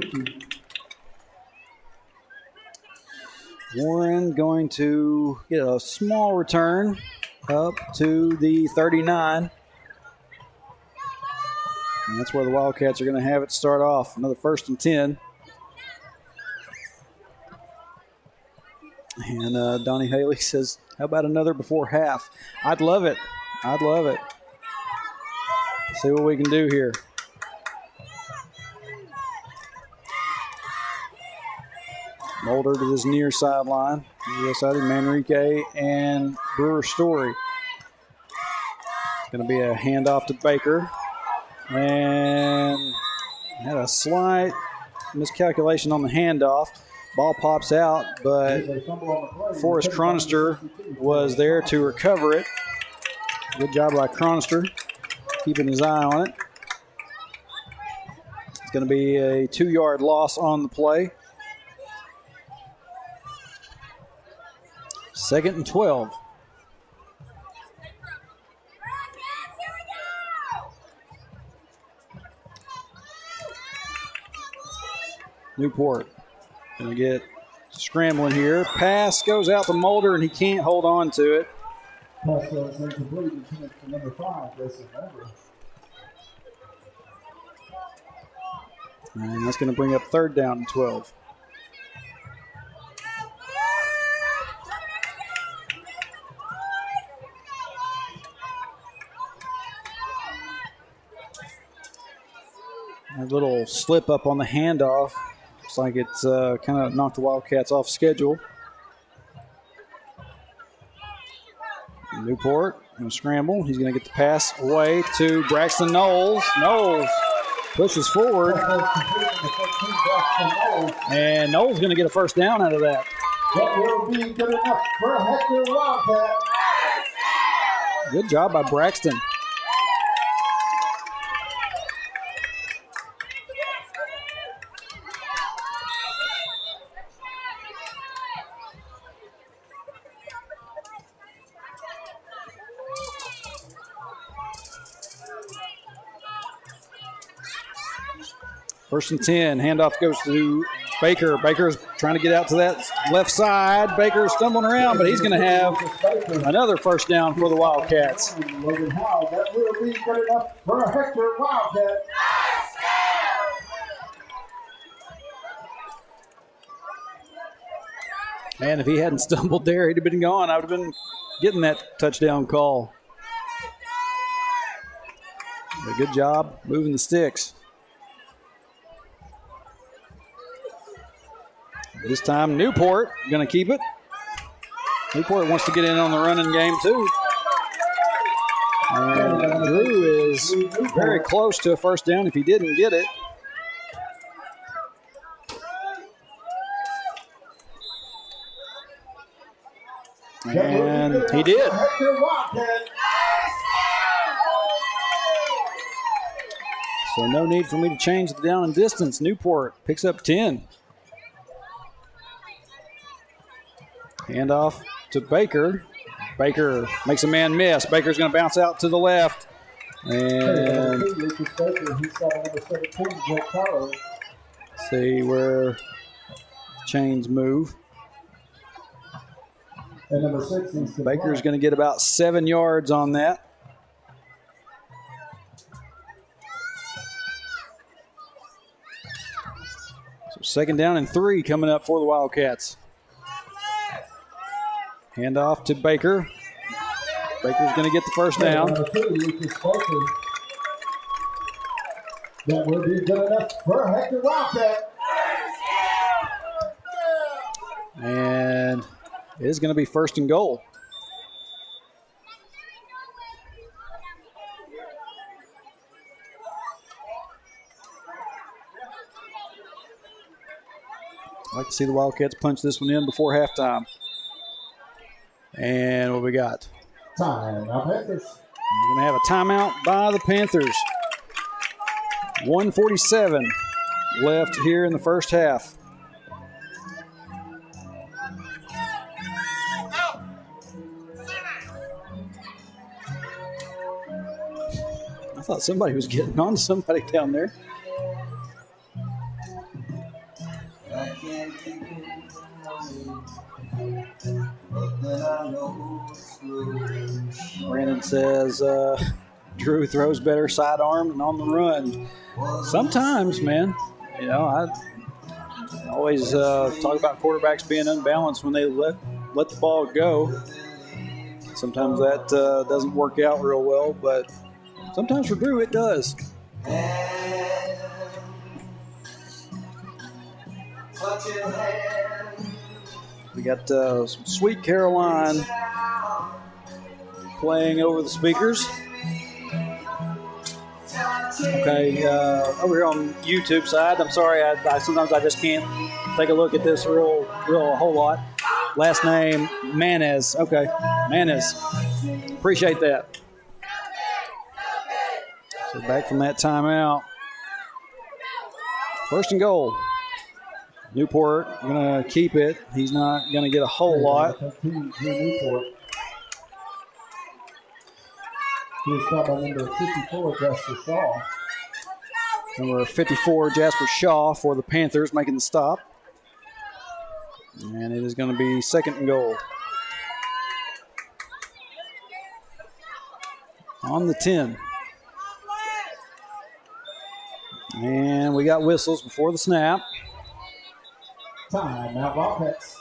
B: 4,
A: Warren going to get a small return up to the 39. And that's where the Wildcats are going to have it start off. Another 1st and 10. And Donnie Haley says, how about another before half? I'd love it. I'd love it. Let's see what we can do here. Mulder to this near sideline. The side of Manrique and Brewer Story. It's going to be a handoff to Baker. And had a slight miscalculation on the handoff. Ball pops out, but Forrest Chronister was there to recover it. Good job by Chronister, keeping his eye on it. It's going to be a 2-yard loss on the play. 2nd and 12. Newport going to get scrambling here. Pass goes out to Mulder, and he can't hold on to it.
B: Pass was incomplete. Intended for number 5, Jason Mulder.
A: And that's going to bring up 3rd down and 12. A little slip up on the handoff. Looks like it's kind of knocked the Wildcats off schedule. Newport going to scramble. He's going to get the pass away to Braxton Knowles. Knowles pushes forward. And Knowles going to get a 1st down out of that.
B: That will be good enough for Hector Wildcat.
A: Good job by Braxton. First and 10. Handoff goes to Baker. Baker's trying to get out to that left side. Baker's stumbling around, but he's going to have another first down for the Wildcats.
B: Logan Howe, that will be good enough for a Hector Wildcat.
A: Man, if he hadn't stumbled there, he'd have been gone. I would have been getting that touchdown call. But good job moving the sticks. This time, Newport going to keep it. Newport wants to get in on the running game, too. And Drew is very close to a first down if he didn't get it. And he did. So no need for me to change the down and distance. Newport picks up 10. Handoff to Baker. Baker makes a man miss. Baker's going to bounce out to the left. And see where chains move.
B: And number 6 is
A: Baker's going to get about 7 yards on that. So second down and 3 coming up for the Wildcats. Handoff to Baker. Baker's going to get the first down.
B: That will be good enough for Hector Wildcat.
A: And it is going to be first and goal. I'd like to see the Wildcats punch this one in before halftime. And what we got?
B: Timeout Panthers.
A: We're going to have a timeout by the Panthers. 1:47 left here in the first half. I thought somebody was getting on to somebody down there. Brandon says Drew throws better sidearm and on the run. Sometimes, man, you know, I always talk about quarterbacks being unbalanced when they let the ball go. Sometimes that doesn't work out real well, but sometimes for Drew it does. We got some Sweet Caroline playing over the speakers. Okay, over here on YouTube side, I'm sorry, I sometimes I just can't take a look at this a whole lot. Last name, Manez. Okay, Manez. Appreciate that. So back from that timeout. First and goal. Newport going to keep it. He's not going to get a whole lot.
B: He's stopped by number 54, Jasper Shaw.
A: Number 54, Jasper Shaw for the Panthers making the stop. And it is going to be second and goal. On the 10. And we got whistles before the snap.
B: Timeout Wildcats.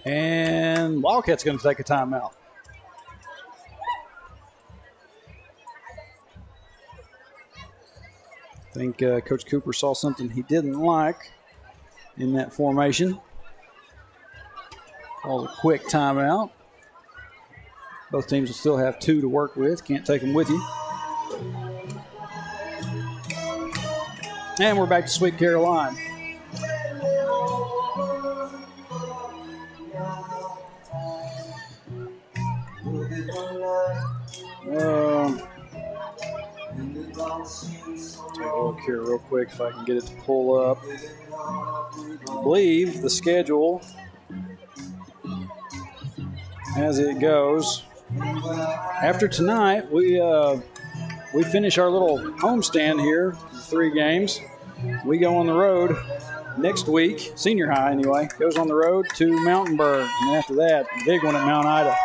A: And Wildcats going to take a timeout. I think Coach Cooper saw something he didn't like in that formation. Calls a quick timeout. Both teams will still have 2 to work with. Can't take them with you. And we're back to Sweet Caroline. Take a look here real quick if I can get it to pull up. I believe the schedule as it goes. After tonight, we we finish our little homestand here, 3 games. We go on the road next week, senior high anyway, goes on the road to Mountainburg. And after that, big one at Mount Ida.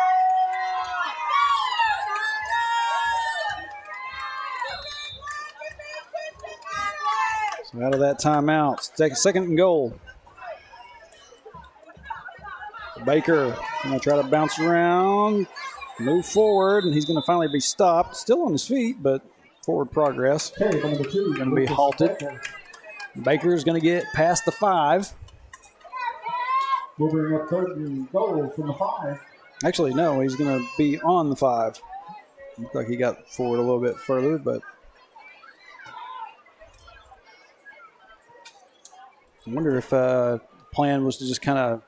A: So out of that timeout, take a 2nd and goal. Baker going to try to bounce around, move forward, and he's going to finally be stopped. Still on his feet, but forward progress.
B: Okay, number 2.
A: Going to be halted. Baker's going to get past the 5.
B: We'll bring up 3rd and goal from the 5.
A: Actually, no, he's going to be on the 5. Looks like he got forward a little bit further, but I wonder if plan was to just kind of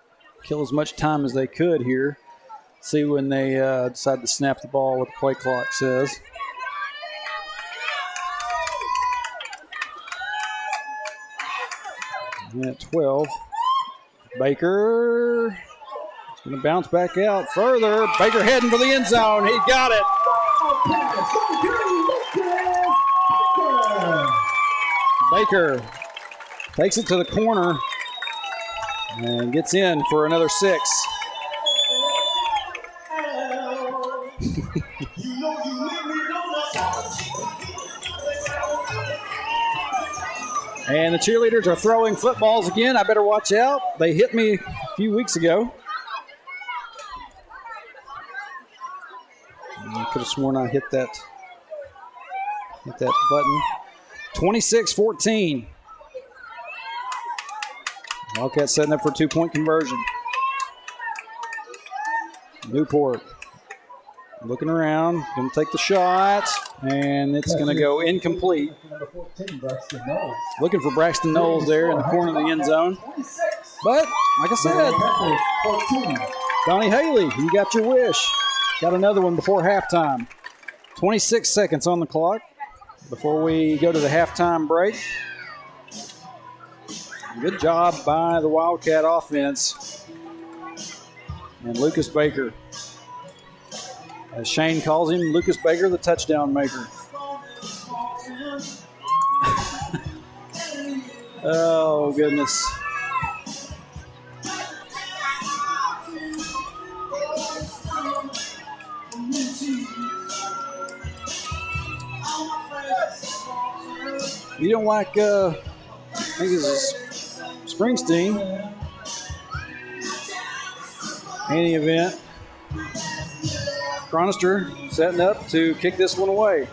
A: kill as much time as they could here. See when they decide to snap the ball, what the play clock says. And at 12, Baker is going to bounce back out further. Baker heading for the end zone. He got it. Baker takes it to the corner and gets in for another 6. And the cheerleaders are throwing footballs again. I better watch out. They hit me a few weeks ago. I could have sworn I hit that button. 26-14. Wildcats setting up for a 2-point conversion. Newport looking around, going to take the shot, and it's going to go incomplete. Looking for Braxton Knowles there in the corner of the end zone. But, like I said, Donnie Haley, you got your wish. Got another one before halftime. 26 seconds on the clock before we go to the halftime break. Good job by the Wildcat offense. And Lucas Baker. As Shane calls him, Lucas Baker, the touchdown maker. Oh, goodness. You don't like, I think this is Springsteen. Any event. Chronister setting up to kick this one away.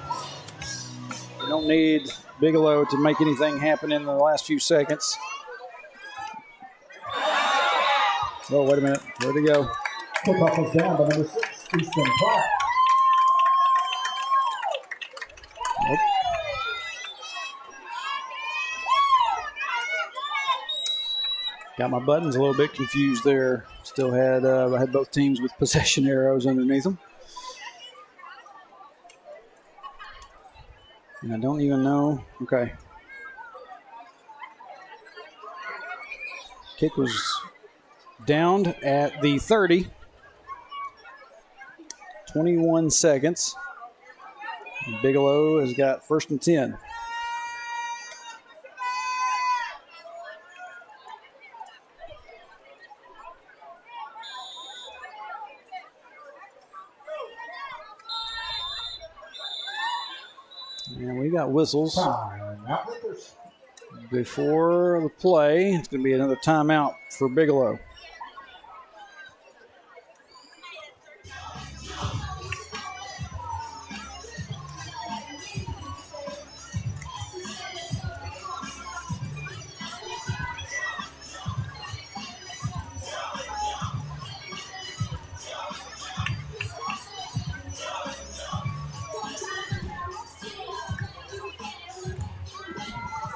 A: We don't need Bigelow to make anything happen in the last few seconds. Oh, wait a minute. Where'd he go?
B: Kickoff was down by number 6, Easton Pratt.
A: Nope. Got my buttons a little bit confused there. Still had I had both teams with possession arrows underneath them. And I don't even know. Okay. Kick was downed at the 30. 21 seconds. Bigelow has got 1st and 10. And we got whistles before the play. It's going to be another timeout for Bigelow.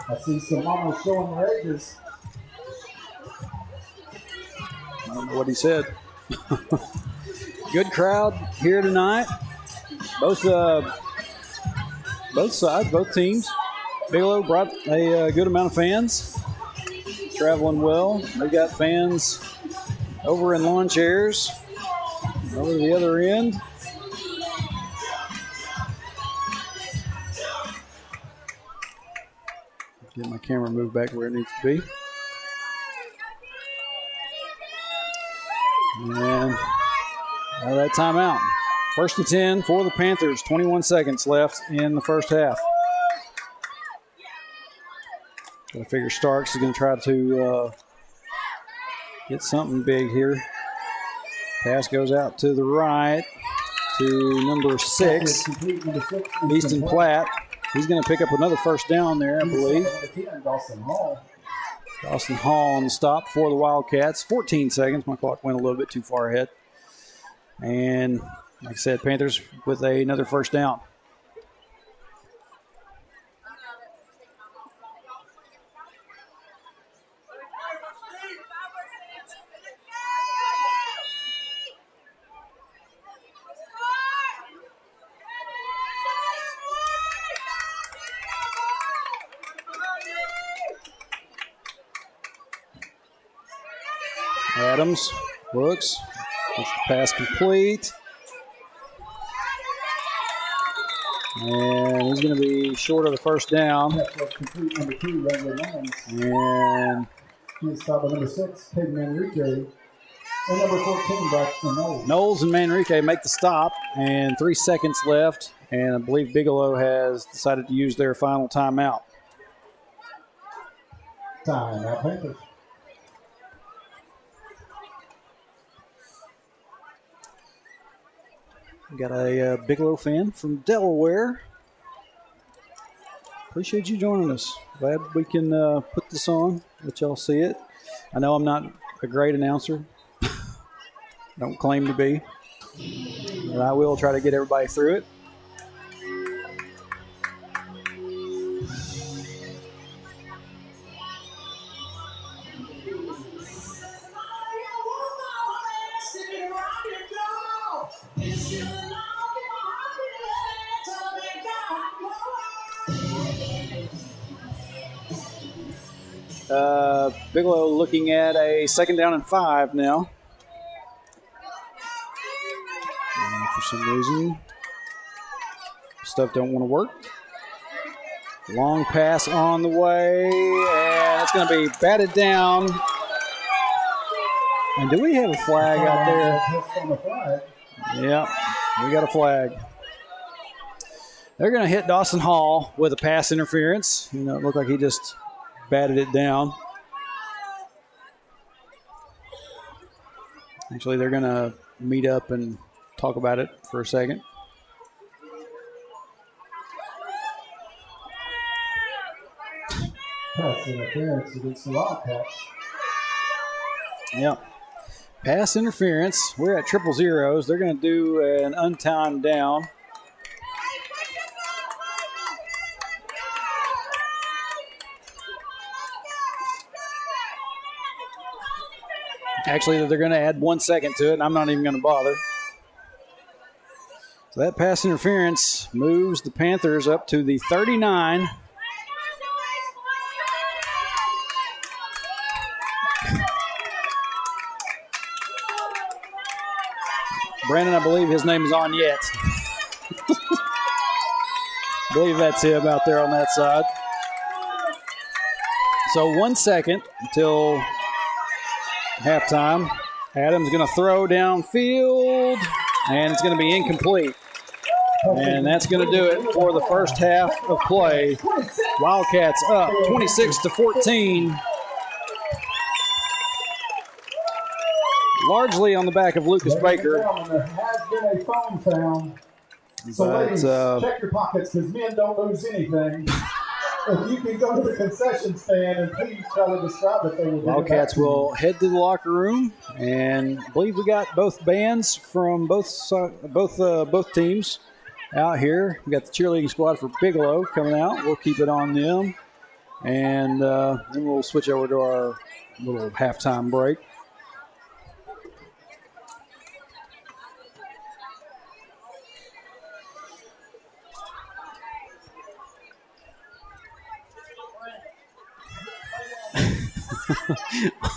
B: I see some mamas showing their ages.
A: I don't know what he said. Good crowd here tonight. Both sides, both teams. Bigelow brought a good amount of fans. Traveling well. They got fans over in lawn chairs. Over to the other end. Get my camera moved back where it needs to be. And out of that timeout. 1st and 10 for the Panthers. 21 seconds left in the first half. I figure Starks is going to try to get something big here. Pass goes out to the right to number 6, Easton Platt. He's going to pick up another first down there, I believe. Dawson Hall on the stop for the Wildcats. 14 seconds. My clock went a little bit too far ahead. And like I said, Panthers with another first down. Adams looks, gets the pass complete. And he's going to be short of the first down. And
B: he's stopped by number 6, Peyton Manrique. And number 14, Braxton Knowles.
A: Knowles and Manrique make the stop, and 3 seconds left. And I believe Bigelow has decided to use their final timeout.
B: Timeout, Panthers.
A: Got a Bigelow fan from Delaware. Appreciate you joining us. Glad we can put this on, let y'all see it. I know I'm not a great announcer. Don't claim to be. But I will try to get everybody through it. Bigelow looking at a 2nd down and 5 now. And for some reason, stuff don't want to work. Long pass on the way, and it's going to be batted down. And do we have a flag out there? Yeah, we got a flag. They're going to hit Dawson Hall with a pass interference. You know, it looked like he just batted it down. Actually, they're going to meet up and talk about it for a second.
B: Pass interference against the Wildcats.
A: Yep. Pass interference. We're at 0-0s. They're going to do an untimed down. Actually, they're going to add 1 second to it, and I'm not even going to bother. So that pass interference moves the Panthers up to the 39. Brandon, I believe his name is on yet. I believe that's him out there on that side. So 1 second until halftime. Adams going to throw downfield, and it's going to be incomplete. And that's going to do it for the first half of play. Wildcats up 26-14. Largely on the back of Lucas Baker.
B: There has been a phone found. So ladies, check your pockets because men don't lose anything. If you can go to the concession stand and please try to describe it, they will.
A: Wildcats will head to the locker room, and I believe we got both bands from both teams out here. We got the cheerleading squad for Bigelow coming out. We'll keep it on them, and then we'll switch over to our little halftime break.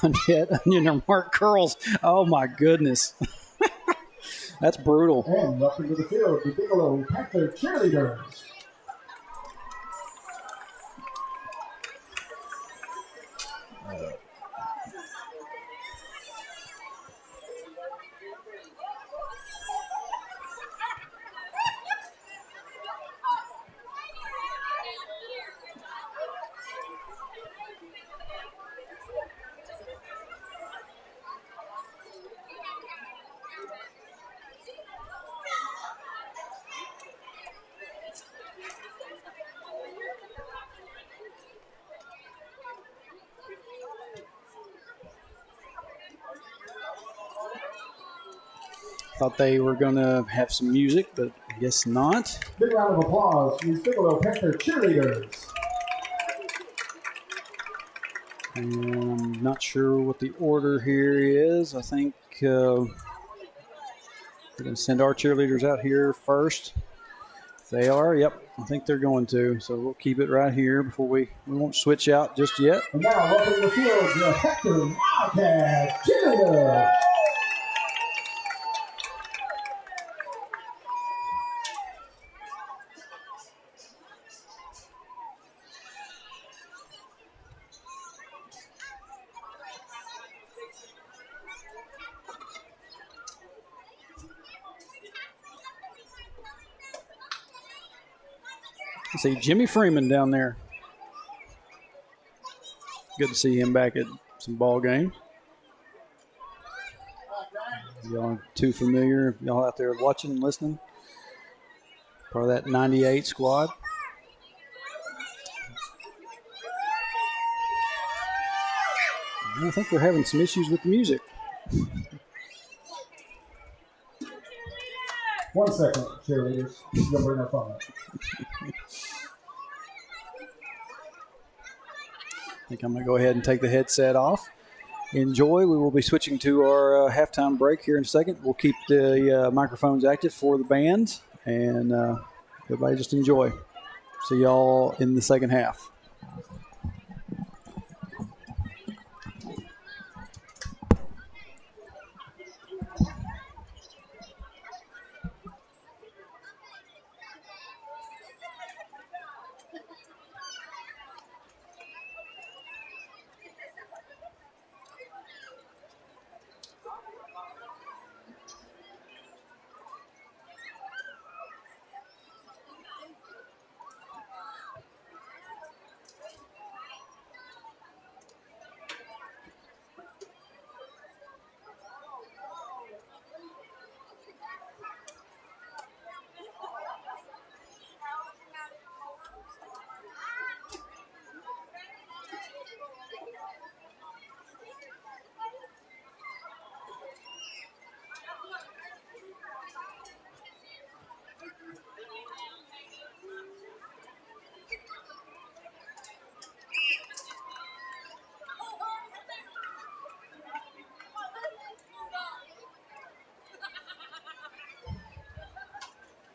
A: Onion or Mark Curls. Oh, my goodness. That's brutal.
B: And up into the field, the Bigelow Panther cheerleaders.
A: Thought they were going to have some music, but I guess not.
B: Big round of applause for these Bigelow Panther cheerleaders.
A: And I'm not sure what the order here is. I think we're going to send our cheerleaders out here first. They are, yep. I think they're going to. So we'll keep it right here before we won't switch out just yet.
B: And now, welcome to the field, the Hector Wildcat cheerleaders.
A: I see Jimmy Freeman down there. Good to see him back at some ball games. Y'all aren't too familiar. Y'all out there watching and listening. Part of that 98 squad. I think we're having some issues with the music.
B: 1 second, cheerleaders. We're going to bring our phone up.
A: I think I'm going to go ahead and take the headset off. Enjoy. We will be switching to our halftime break here in a second. We'll keep the microphones active for the band, and everybody just enjoy. See y'all in the second half.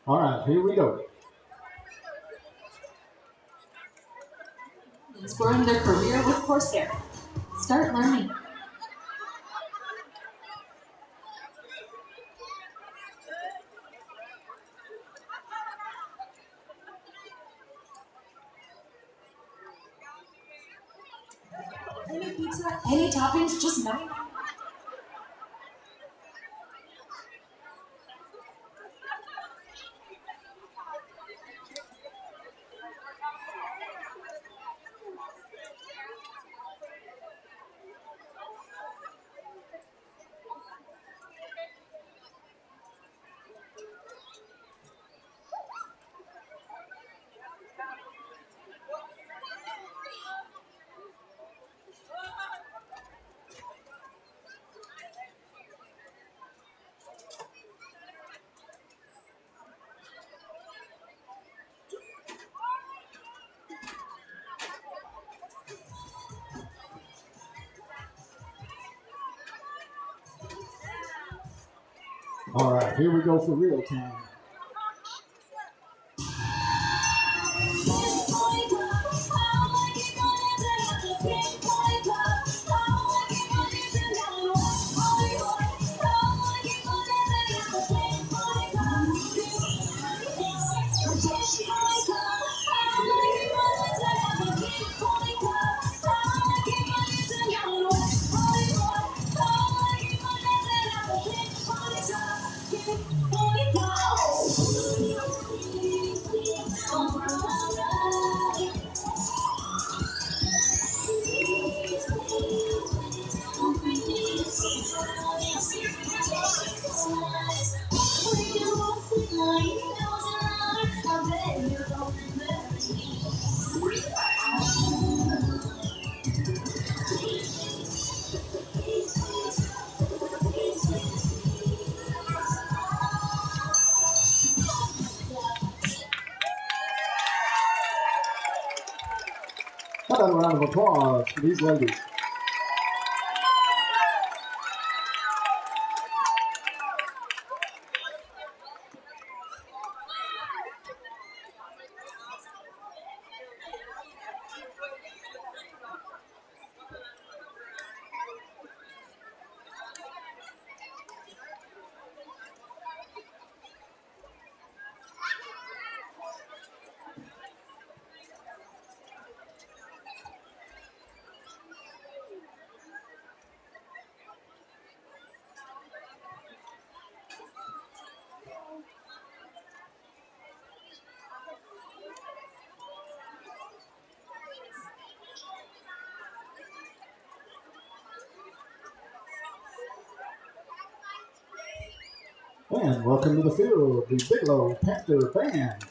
B: All right, here we go.
C: Exploring their career with Coursera. Start learning. Any pizza, any toppings, just no.
B: All right, here we go for real time. How about a round of applause for these ladies? And welcome to the field, the Bigelow Panther Band.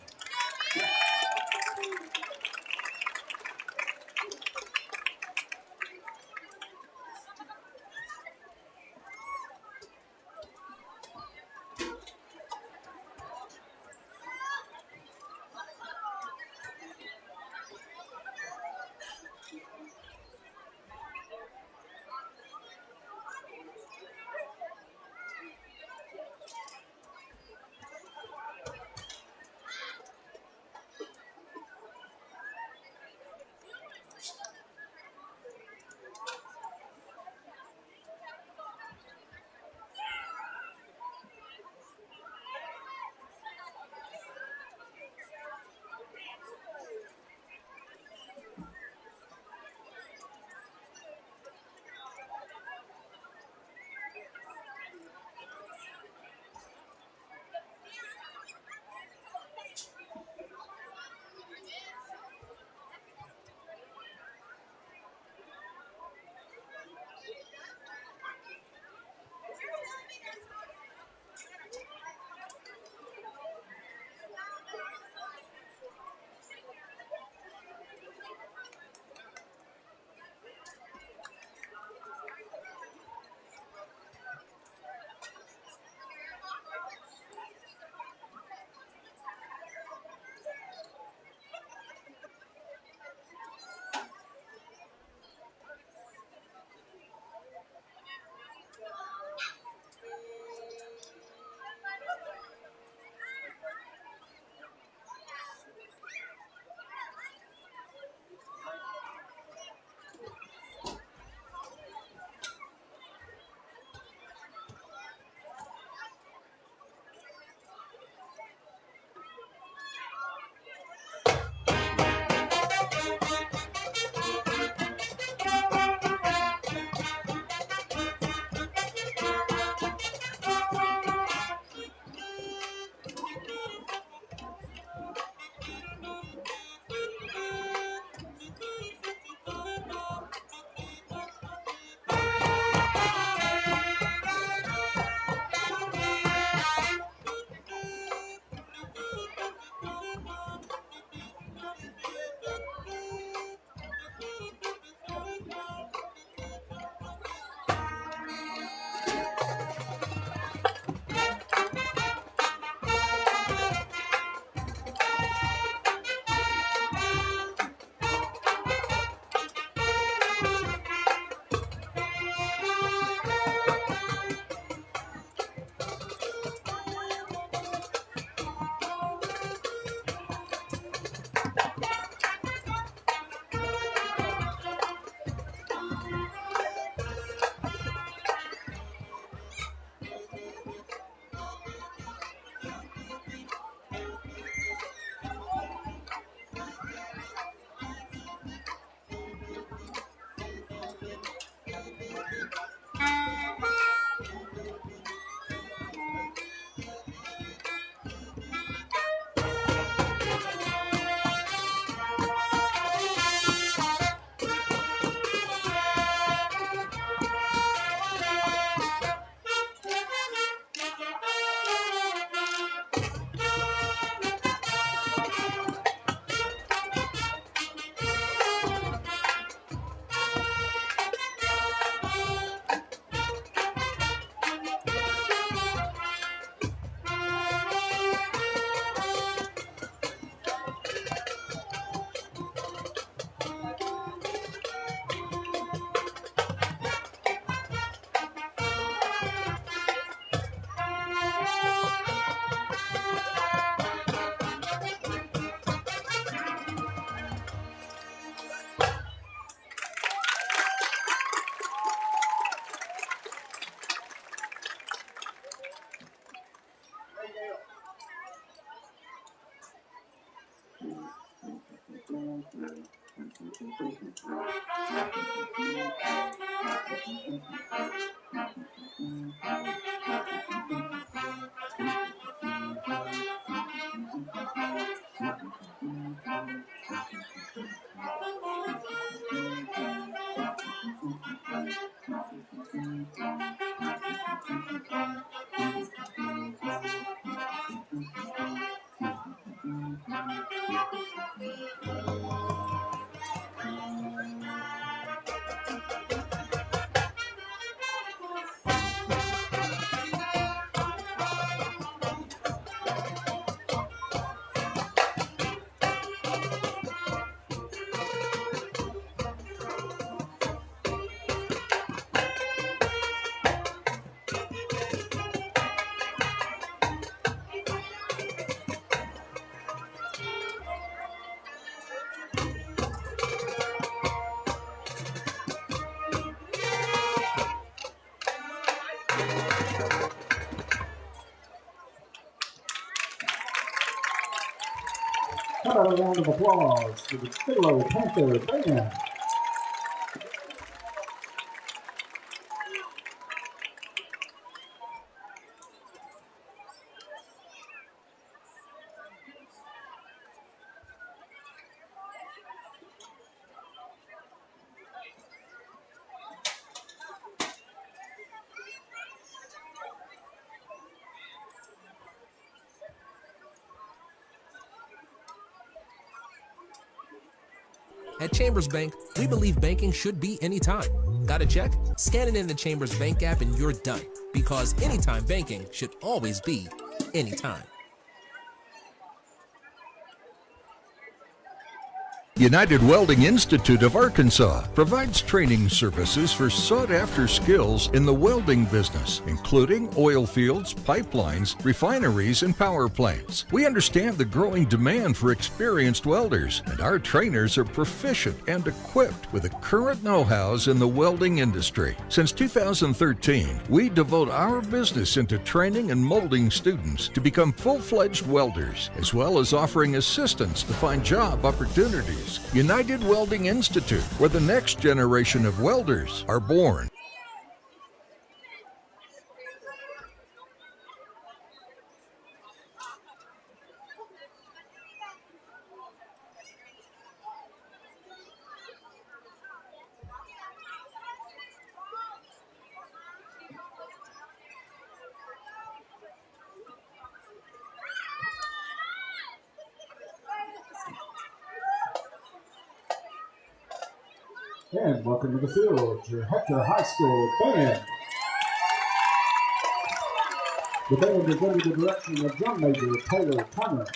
B: How about a round of applause for the Bigelow Panther band?
D: At Chambers Bank, we believe banking should be anytime. Got a check? Scan it in the Chambers Bank app and you're done. Because anytime banking should always be anytime.
E: United Welding Institute of Arkansas provides training services for sought-after skills in the welding business, including oil fields, pipelines, refineries, and power plants. We understand the growing demand for experienced welders, and our trainers are proficient and equipped with the current know-hows in the welding industry. Since 2013, we devote our business into training and molding students to become full-fledged welders, as well as offering assistance to find job opportunities. United Welding Institute, where the next generation of welders are born.
B: And welcome to the field, your Hector High School band. The band is under the direction of drum major Taylor Turner.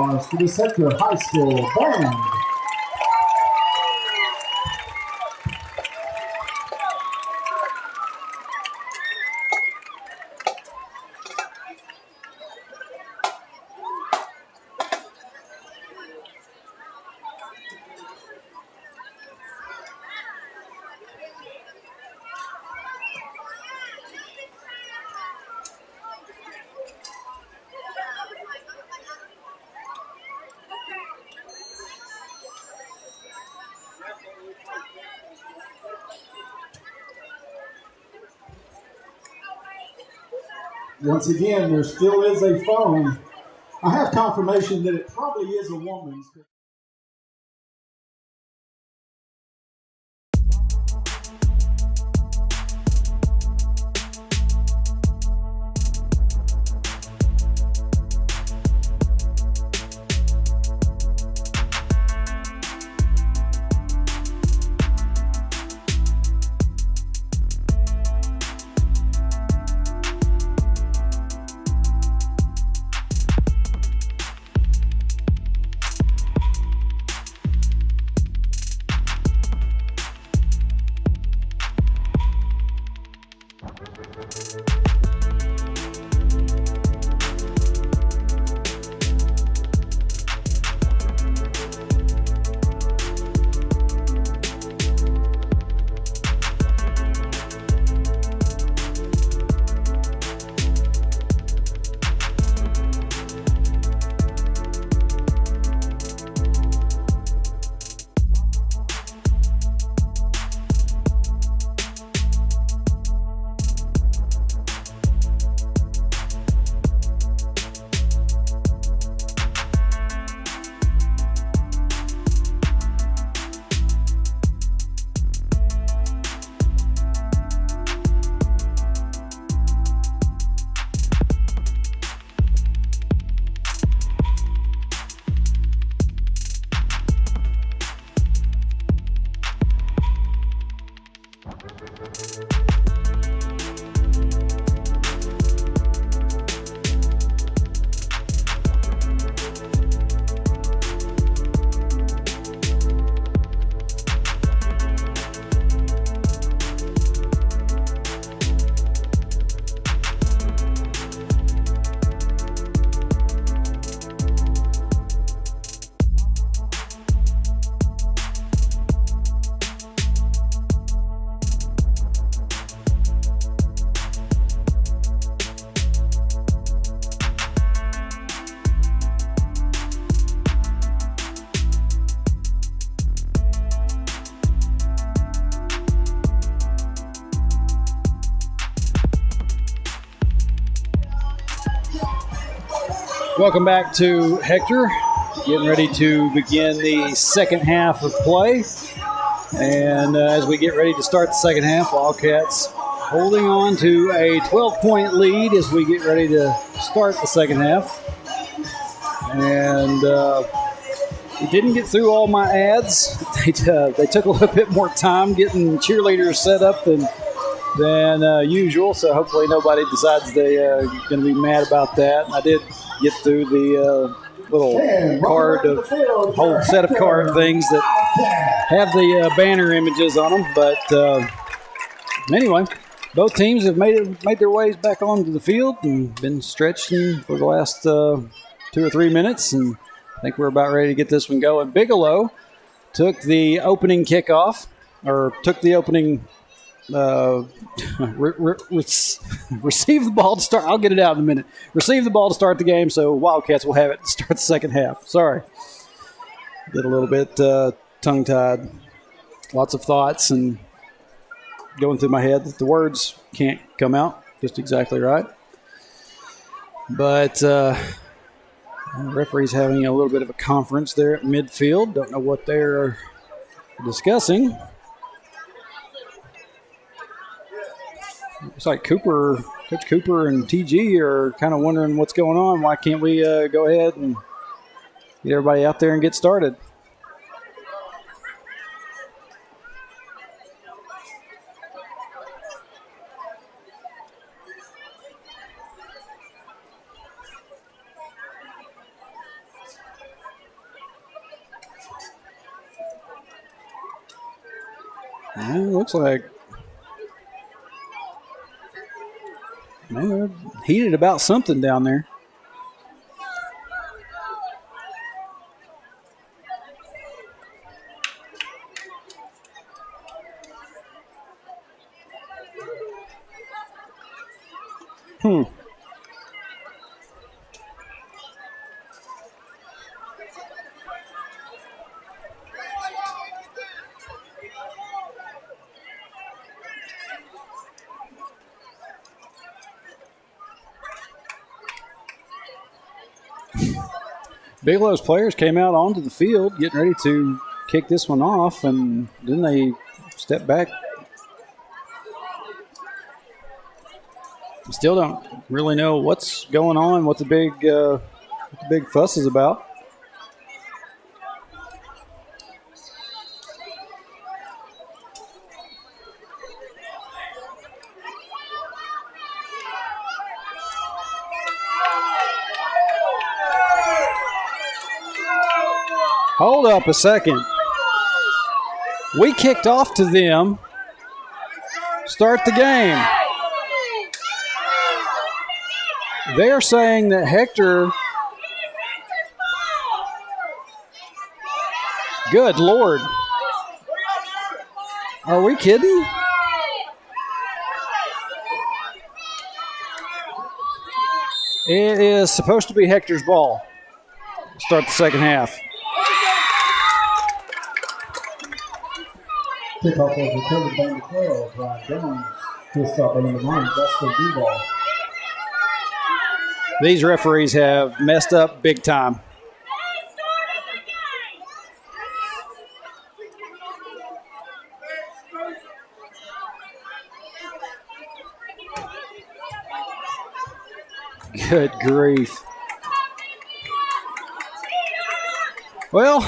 B: $1,000 to the Hector High School Band. Once again, there still is a phone. I have confirmation that it probably is a woman's.
A: Welcome back to Hector. Getting ready to begin the second half of play. And as we get ready to start the second half, Wildcats holding on to a 12-point lead as we get ready to start the second half. And we didn't get through all my ads. They took a little bit more time getting cheerleaders set up than usual, so hopefully nobody decides they're going to be mad about that. And I did get through the little card of whole set of card things that have the banner images on them. But anyway, both teams have made their ways back onto the field and been stretching for the last 2 or 3 minutes, and I think we're about ready to get this one going. Bigelow took the opening kickoff, or took the opening receive the ball to start. I'll get it out in a minute. Receive the ball to start the game, so Wildcats will have it to start the second half. Sorry. Get a little bit tongue-tied. Lots of thoughts and going through my head that the words can't come out just exactly right. But the referee's having a little bit of a conference there at midfield. Don't know what they're discussing. It's like Coach Cooper and TG are kind of wondering what's going on. Why can't we go ahead and get everybody out there and get started? Well, looks like they're heated about something down there. Bigelow's players came out onto the field getting ready to kick this one off, and then they stepped back. Still don't really know what's going on, what the big fuss is about. Hold up a second. We kicked off to them. Start the game. They're saying that Hector. Good Lord. Are we kidding? It is supposed to be Hector's ball. Start the second half.
B: Kickoff was returned by the 12. Ryan Jones. He'll start by number 9, Dustin Bigelow.
A: These referees have messed up big time. Good grief. Well,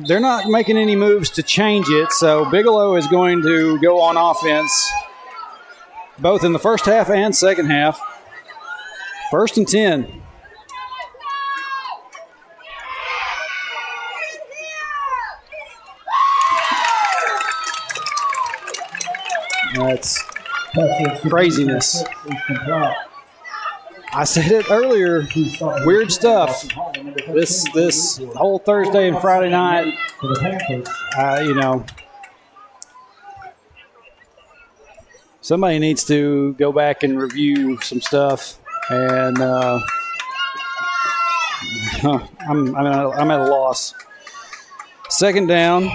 A: they're not making any moves to change it, so Bigelow is going to go on offense both in the first half and second half. 1st and 10. That's craziness. I said it earlier. Weird stuff. This whole Thursday and Friday night, somebody needs to go back and review some stuff. And I'm at a loss. Second down.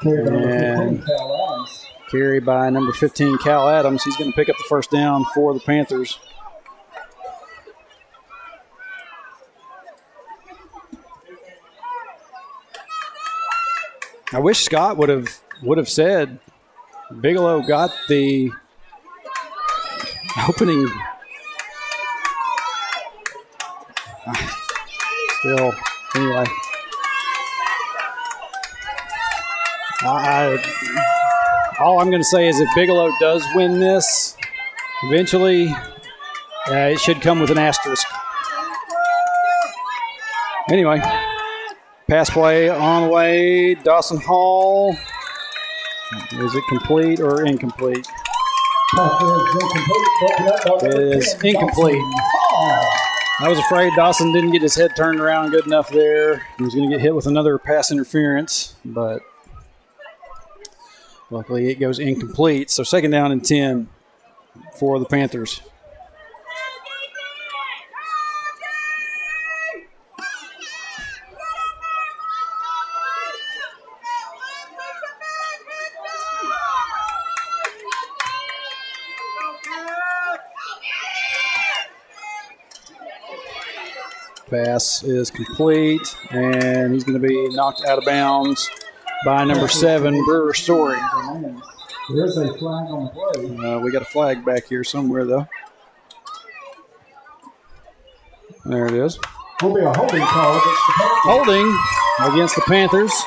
A: And carry by number 15, Cal Adams. He's going to pick up the first down for the Panthers. I wish Scott would have said Bigelow got the opening. Still, anyway. All I'm going to say is if Bigelow does win this, eventually it should come with an asterisk. Anyway, pass play on the way. Dawson Hall. Is it complete or incomplete? It is incomplete. I was afraid Dawson didn't get his head turned around good enough there. He was going to get hit with another pass interference, but luckily it goes incomplete. So 2nd down and 10 for the Panthers. Pass is complete, and he's going to be knocked out of bounds by number 7, Brewer Story.
B: There's a flag on the play.
A: We got a flag back here somewhere, though. There it is.
B: Will be a holding call against the Panthers.
A: Holding against the Panthers.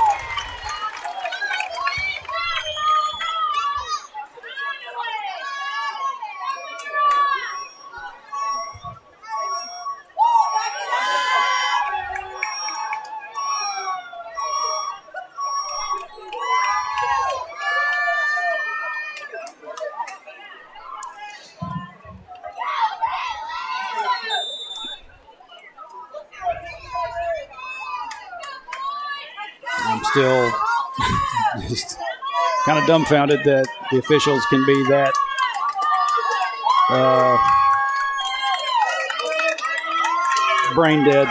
A: I'm still just kind of dumbfounded that the officials can be that brain dead.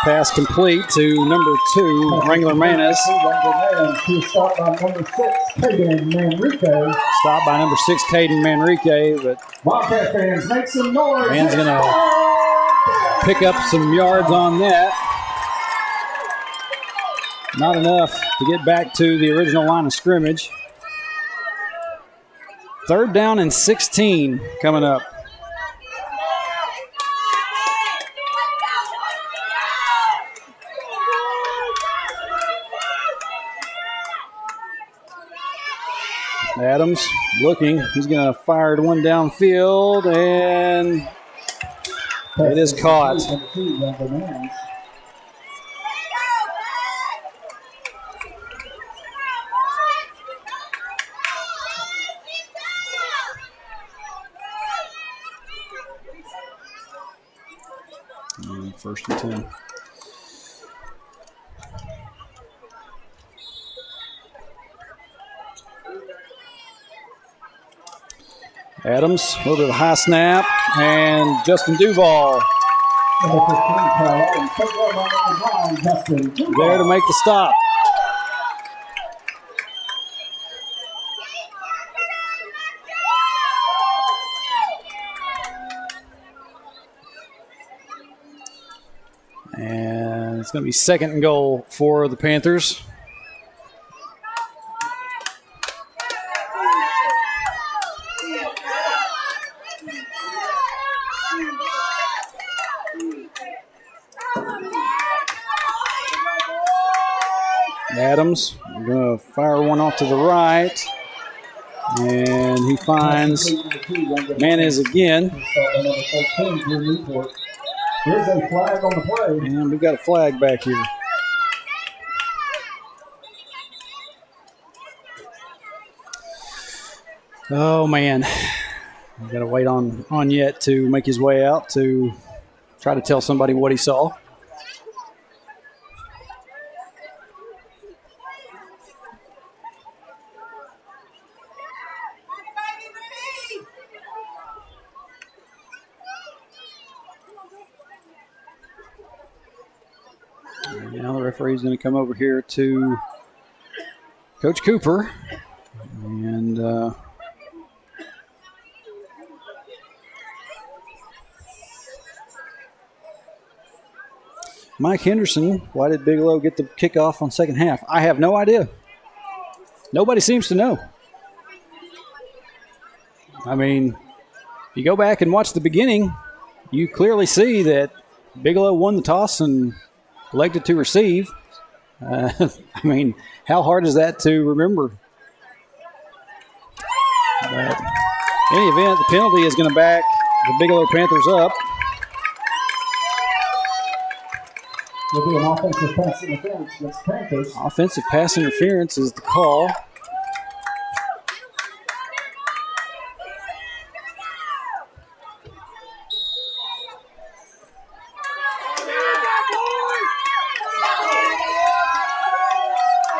A: Pass complete to number 2, Wrangler Manis.
B: Stopped by number 6, Caden Manrique.
A: Stopped by number 6, Caden Manrique, but
B: Wildcat fans, make some noise.
A: Man's going to pick up some yards on that. Not enough to get back to the original line of scrimmage. 3rd down and 16 coming up. Adams looking. He's going to fire one downfield, and it is caught. First and 10. Adams, a little bit of a high snap, and Justin Duval there to make the stop. And it's going to be 2nd and goal for the Panthers. Adams going to fire one off to the right, and he finds Manis again.
B: There's a flag on the play.
A: And we've got a flag back here. Oh, man. We've got to wait on Yet to make his way out to try to tell somebody what he saw. Now the referee's going to come over here to Coach Cooper. And Mike Henderson, why did Bigelow get the kickoff on second half? I have no idea. Nobody seems to know. I mean, if you go back and watch the beginning, you clearly see that Bigelow won the toss and elected to receive. I mean, how hard is that to remember? But in any event, the penalty is going to back the Bigelow Panthers up.
B: Will be an offensive pass interference against Panthers.
A: Offensive pass interference is the call.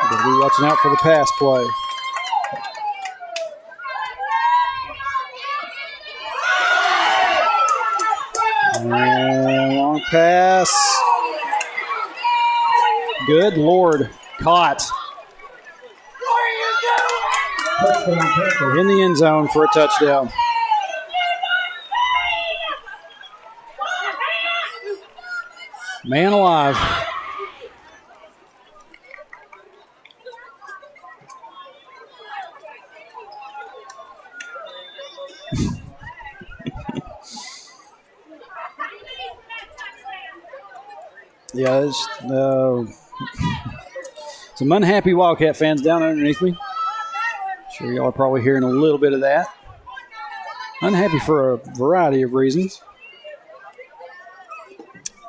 A: Got to be watching out for the pass play. And long pass. Good Lord. Caught. In the end zone for a touchdown. Man alive. Yeah, there's some unhappy Wildcat fans down underneath me. Sure y'all are probably hearing a little bit of that. Unhappy for a variety of reasons.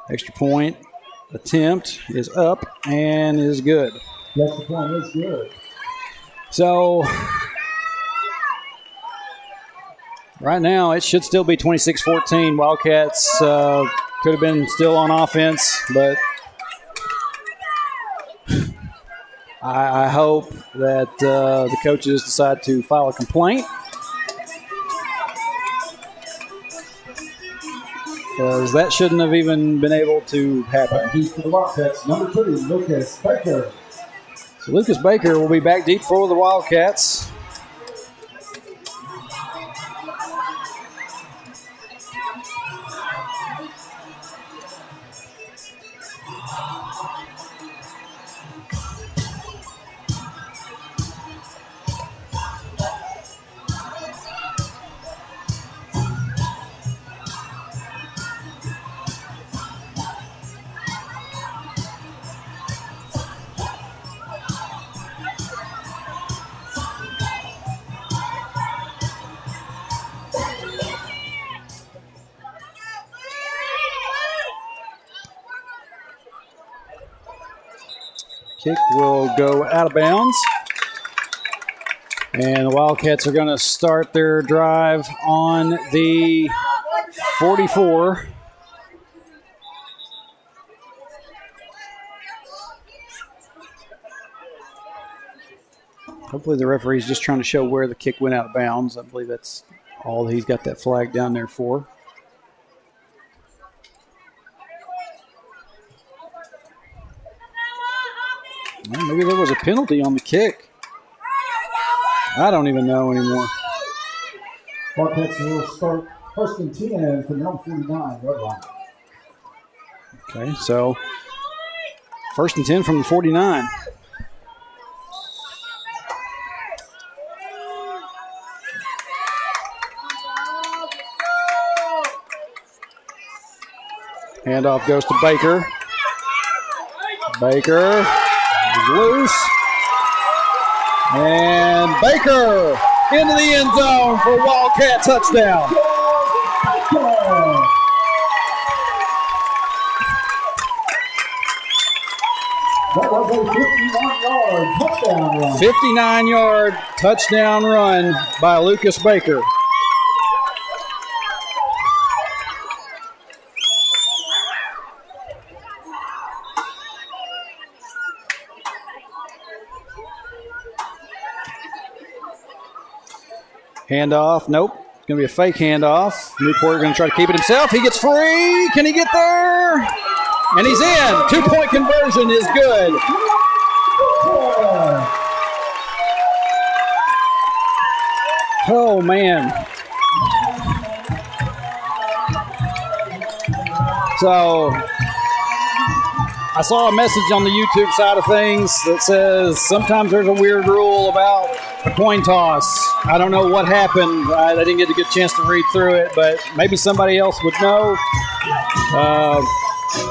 A: Extra point attempt is up and is good.
B: Extra point is good.
A: So Right now, it should still be 26-14. Wildcats could have been still on offense, but I hope that the coaches decide to file a complaint, because that shouldn't have even been able to happen.
B: For the Wildcats, number 2, Lucas Baker.
A: So Lucas Baker will be back deep for the Wildcats. Kick will go out of bounds. And the Wildcats are going to start their drive on the 44. Hopefully the referee's just trying to show where the kick went out of bounds. I believe that's all he's got that flag down there for. Well, maybe there was a penalty on the kick. I don't even know anymore.
B: Wildcats will start 1st and 10 from number 49, red line.
A: Okay, so 1st and 10 from the 49. Handoff goes to Baker. Baker is loose. And Baker into the end zone for Wildcat touchdown.
B: That was a 59-yard touchdown run.
A: 59-yard touchdown run by Lucas Baker. Handoff, nope. It's going to be a fake handoff. Newport going to try to keep it himself. He gets free. Can he get there? And he's in. 2-point conversion is good. Oh, man. So I saw a message on the YouTube side of things that says sometimes there's a weird rule about a coin toss. I don't know what happened. I didn't get a good chance to read through it, but maybe somebody else would know.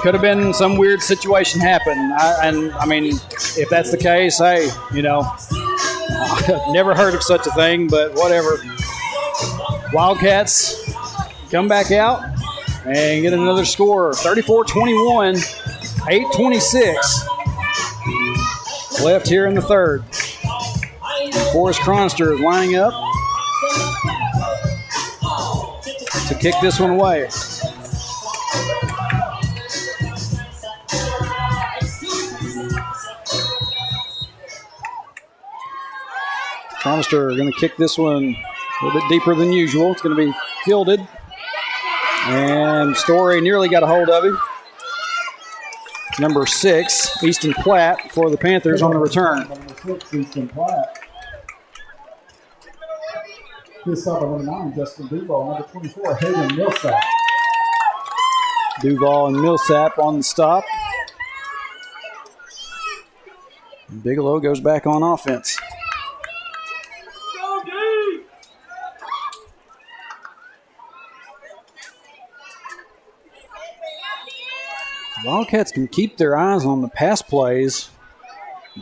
A: Could have been some weird situation happen. I mean, if that's the case, hey, you know, I've never heard of such a thing, but whatever. Wildcats come back out and get another score. 34-21, 8:26 left here in the third. Forrest Cronster is lining up to kick this one away. Cronster going to kick this one a little bit deeper than usual. It's going to be fielded. And Story nearly got a hold of him. Number 6, Easton Platt for the Panthers on the return.
B: Number 6, Easton Platt. This up number 9, Justin Duval. Number 24, Hayden Millsap.
A: Duval and Millsap on the stop. And Bigelow goes back on offense. Wildcats can keep their eyes on the pass plays.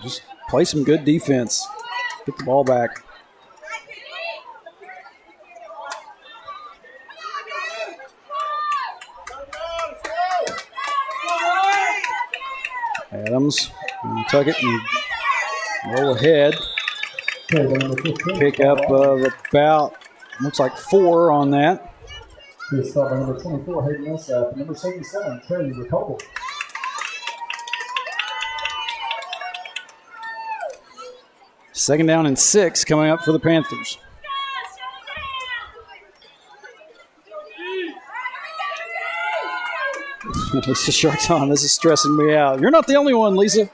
A: Just play some good defense. Get the ball back. Adams, tuck it and roll ahead. Pick up of about Looks like 4 on that.
B: Good stop by number 24, Hayden Millsap, and number 77, Trey Ricoble.
A: Second down and 6 coming up for the Panthers. Lisa Charton, this is stressing me out. You're not the only one, Lisa.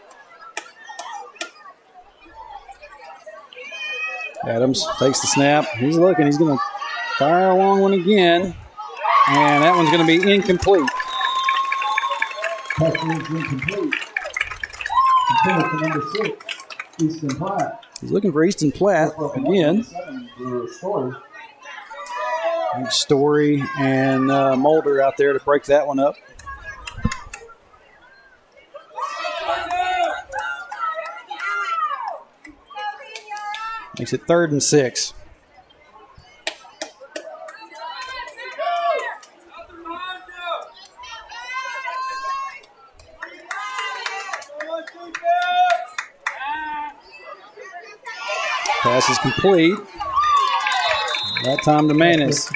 A: Adams takes the snap. He's looking. He's going to fire a long one again. And that one's going to be incomplete.
B: Pass is incomplete. Intended for number 6, Easton Platt.
A: He's looking for Easton Platt again. Story and Mulder out there to break that one up. Makes it 3rd and 6. Pass is complete. That time to Manis.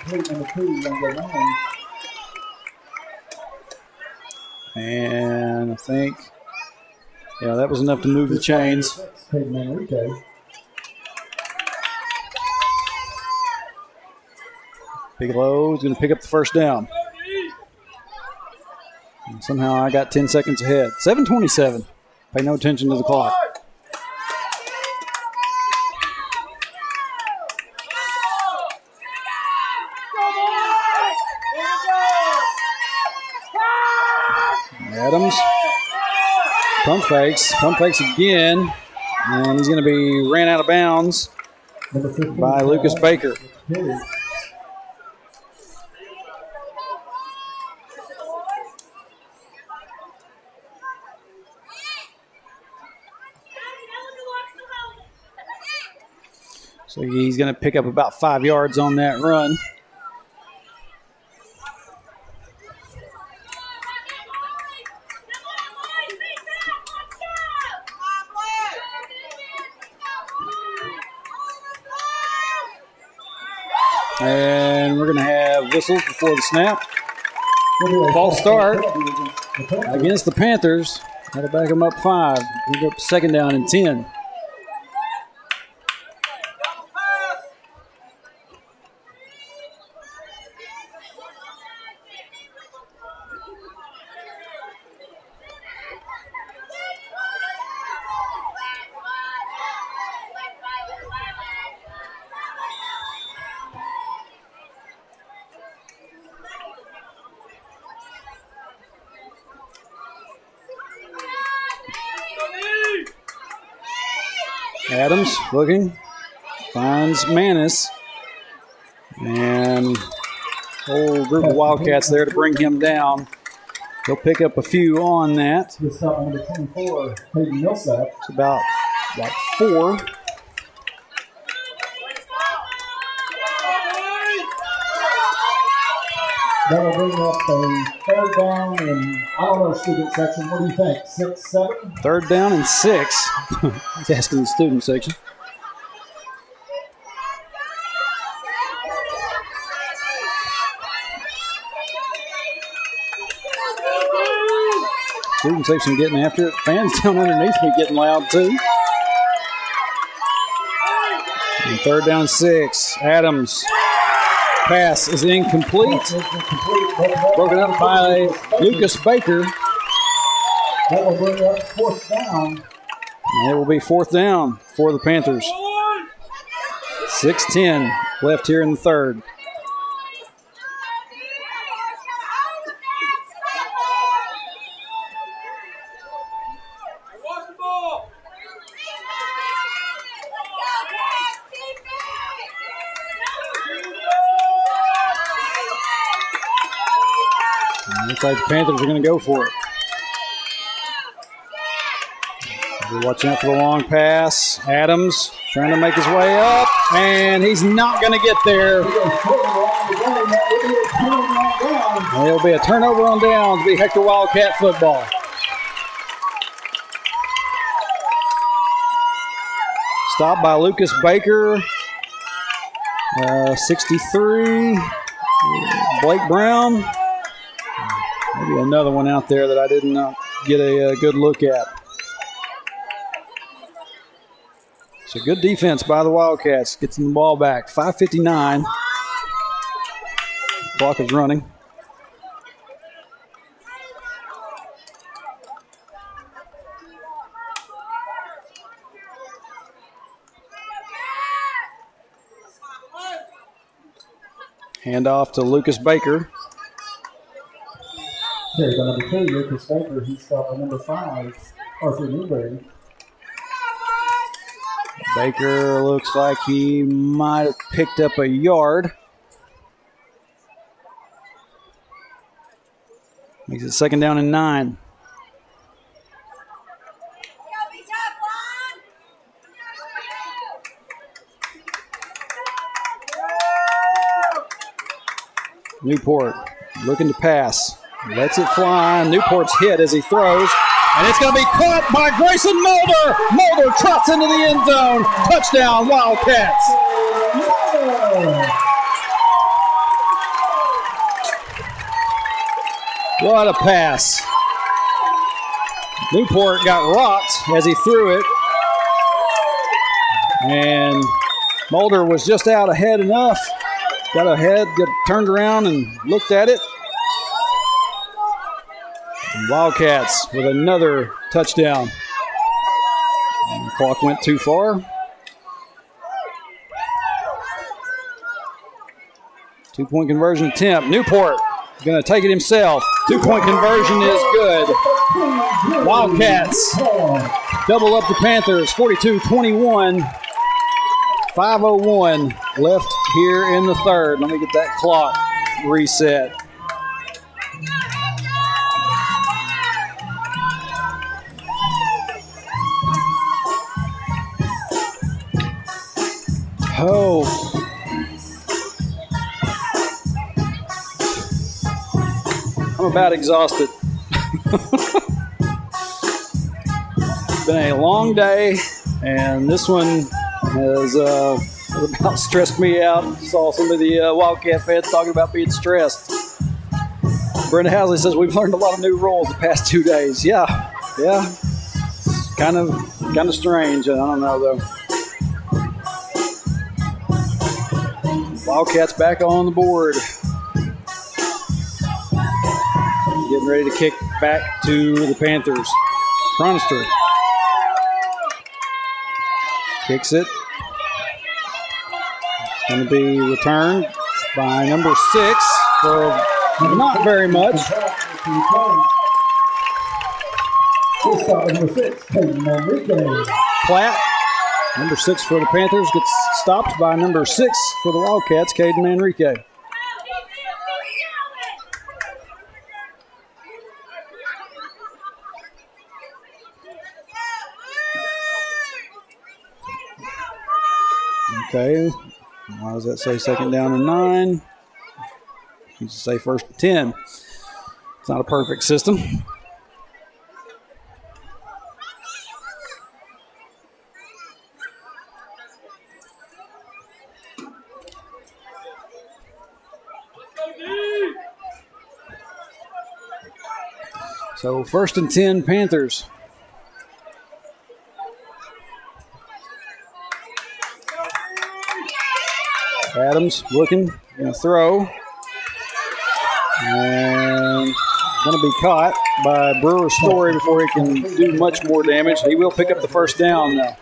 A: And I think, yeah, that was enough to move the chains. Bigelow is going to pick up the first down. And somehow I got 10 seconds ahead. 7:27. Pay no attention to the clock. Adams. Pump fakes again. And he's going to be ran out of bounds by Lucas Baker. So he's going to pick up about 5 yards on that run. And we're going to have whistles before the snap. False start against the Panthers. That'll back them up 5. We'll go second down and 10. Adams looking, finds Manis, and whole group of Wildcats there to bring him down. He'll pick up a few on that.
B: Good stop on number 24, Hayden Millsap.
A: It's about 4.
B: That will bring up a 3rd down and, I don't know, student section. What do you think? 6, 7?
A: 3rd down and 6. He's asking the student section. Student section getting after it. Fans down underneath me getting loud too. And 3rd down 6. Adams. Pass is incomplete. Broken up by Lucas Baker.
B: That will bring up 4th down.
A: And it will be 4th down for the Panthers. 6:10 left here in the 3rd. Looks like the Panthers are going to go for it. We're watching out for the long pass. Adams trying to make his way up, and he's not going to get there. It'll be a turnover on downs. It'll be Hector Wildcat football. Stopped by Lucas Baker. 63. Blake Brown. Maybe another one out there that I didn't get a good look at. So good defense by the Wildcats. Gets them the ball back. 5:59. Clock is running. Hand off to Lucas Baker.
B: Here's number 2, Lucas Baker. He's got by number 5, Arthur Newberry.
A: Baker looks like he might have picked up a yard. Makes it 2nd down and 9. Newport looking to pass. Lets it fly. Newport's hit as he throws. And it's going to be caught by Grayson Mulder. Mulder trots into the end zone. Touchdown, Wildcats. What a pass. Newport got rocked as he threw it. And Mulder was just out ahead enough. Got ahead, turned around and looked at it. And Wildcats with another touchdown. And the clock went too far. 2-point conversion attempt. Newport going to take it himself. 2-point conversion is good. Wildcats double up the Panthers, 42-21. 5:01 left here in the third. Let me get that clock reset. Oh. I'm about exhausted. It's been a long day, and this one has about stressed me out. Saw some of the Wildcat fans talking about being stressed. Brenda Housley says we've learned a lot of new rules the past 2 days. Yeah. Kind of strange. I don't know though. Wildcats back on the board. Getting ready to kick back to the Panthers. Chronister kicks it. It's going to be returned by number 6 for not very much. Platt, number 6 for the Panthers, gets stopped by number 6 for the Wildcats, Caden Manrique. Okay, why does that say 2nd down and 9? You should say 1st and 10. It's not a perfect system. So 1st and 10 Panthers. Adams looking, going to throw. And going to be caught by Brewer Story before he can do much more damage. He will pick up the 1st down though.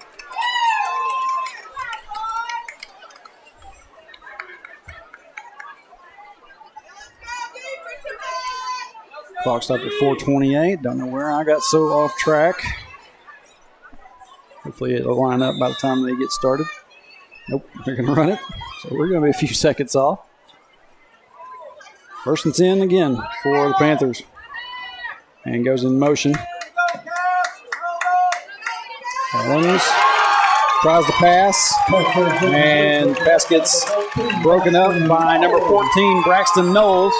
A: Clock stopped at 4:28. Don't know where I got so off track. Hopefully it'll line up by the time they get started. Nope, they're going to run it. So we're going to be a few seconds off. 1st and 10 again for the Panthers. And goes in motion. Adams tries the pass. And pass gets broken up by number 14, Braxton Knowles.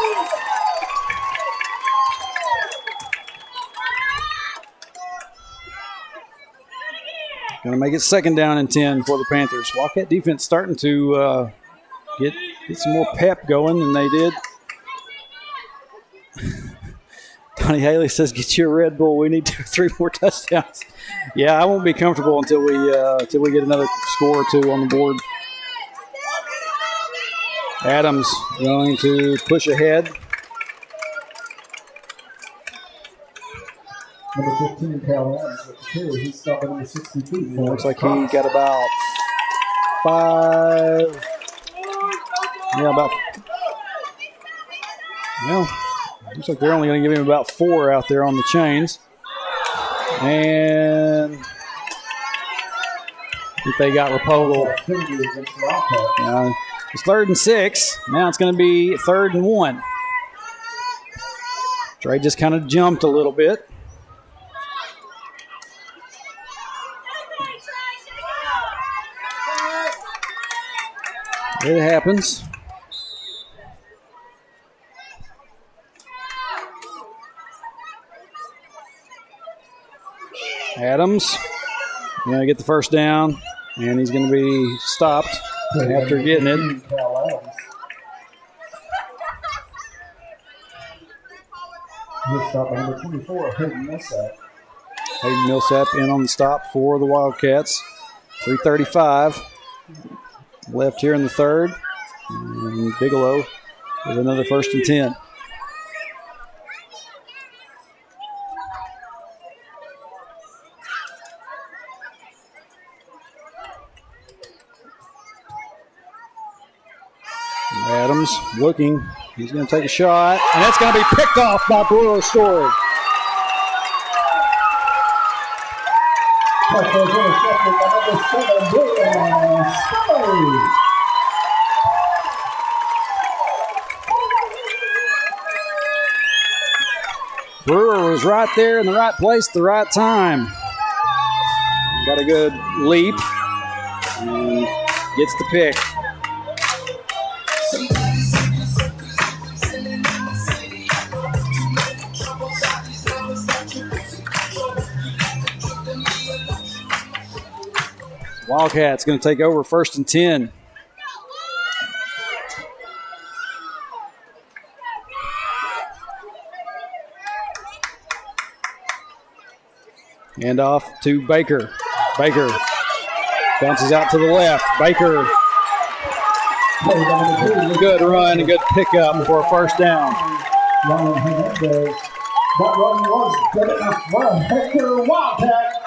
A: Going to make it 2nd down and 10 for the Panthers. Wildcat defense starting to get some more pep going than they did. Donnie Haley says, "Get you a Red Bull. We need 3 more touchdowns." Yeah, I won't be comfortable until we get another score or 2 on the board. Adams going to push ahead.
B: Number 15, Cal Adams with the carry. He's stopping under 62.
A: Looks like he got about 5. Yeah, about. Well, looks like they're only going to give him about 4 out there on the chains. And I think they got Rapogle. It's 3rd and 6. Now it's going to be 3rd and 1. Trey just kind of jumped a little bit. It happens. Adams going to get the first down, and he's going to be stopped after getting it.
B: He'll stop number 24, Hayden Millsap.
A: Hayden Millsap in on the stop for the Wildcats. 3:35 left here in the 3rd. And Bigelow with another 1st and 10. Adams looking. He's going to take a shot, and that's going to be picked off by Brewer Story. Brewer was right there in the right place at the right time. Got a good leap and gets the pick. Wildcats going to take over 1st and 10. Hand off to Baker. Baker bounces out to the left. Baker. Good run and good pickup for a 1st down.
B: That run was good enough for Hector Wildcat.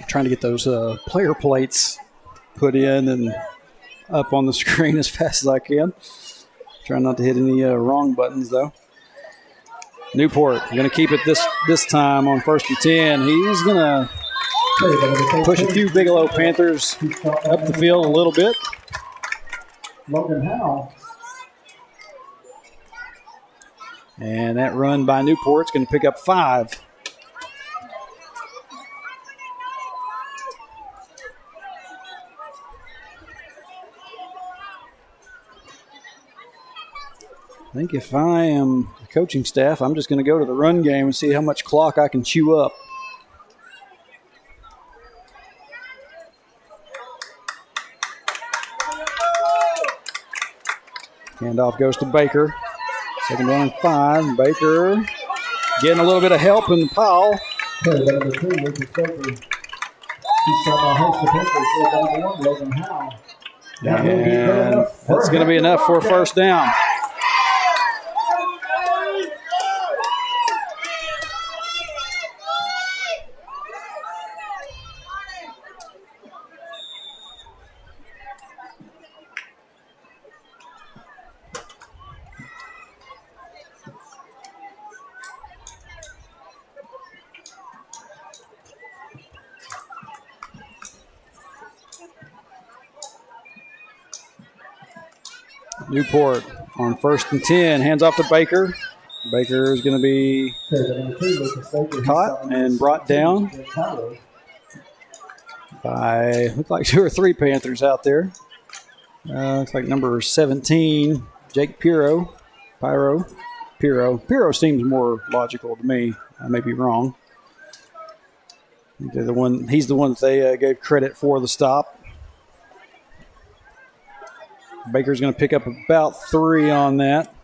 A: Trying to get those player plates put in and up on the screen as fast as I can. Trying not to hit any wrong buttons, though. Newport going to keep it this time on 1st and 10. He's going to push a few Bigelow Panthers up the field a little bit.
B: Logan Howe.
A: And that run by Newport's going to pick up 5. I think if I am the coaching staff, I'm just going to go to the run game and see how much clock I can chew up. Handoff goes to Baker. 2nd down and 5. Baker getting a little bit of help in the pile.
B: Number 2, Lucas Baker. He's trying to host the Panthers. Number 1, Logan Howe.
A: And that's going to be enough for a 1st down. Newport on 1st and 10. Hands off to Baker. Baker is going to be caught and brought down. by, looks like 2 or 3 Panthers out there. Looks like number 17, Jake Piro. Piro seems more logical to me. I may be wrong. He's the one that they gave credit for the stop. Baker's going to pick up about 3 on that.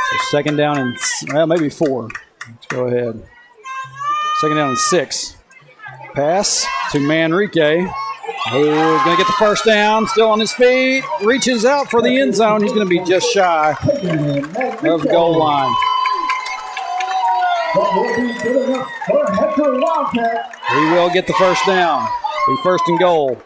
A: So second down and, maybe 4. Let's go ahead. Second down and 6. Pass to Manrique. Who's going to get the first down, still on his feet, reaches out for the end zone. He's going to be just shy of the goal line.
B: That will be good enough for Hector Wildcat.
A: He will get the first down. Be first and goal.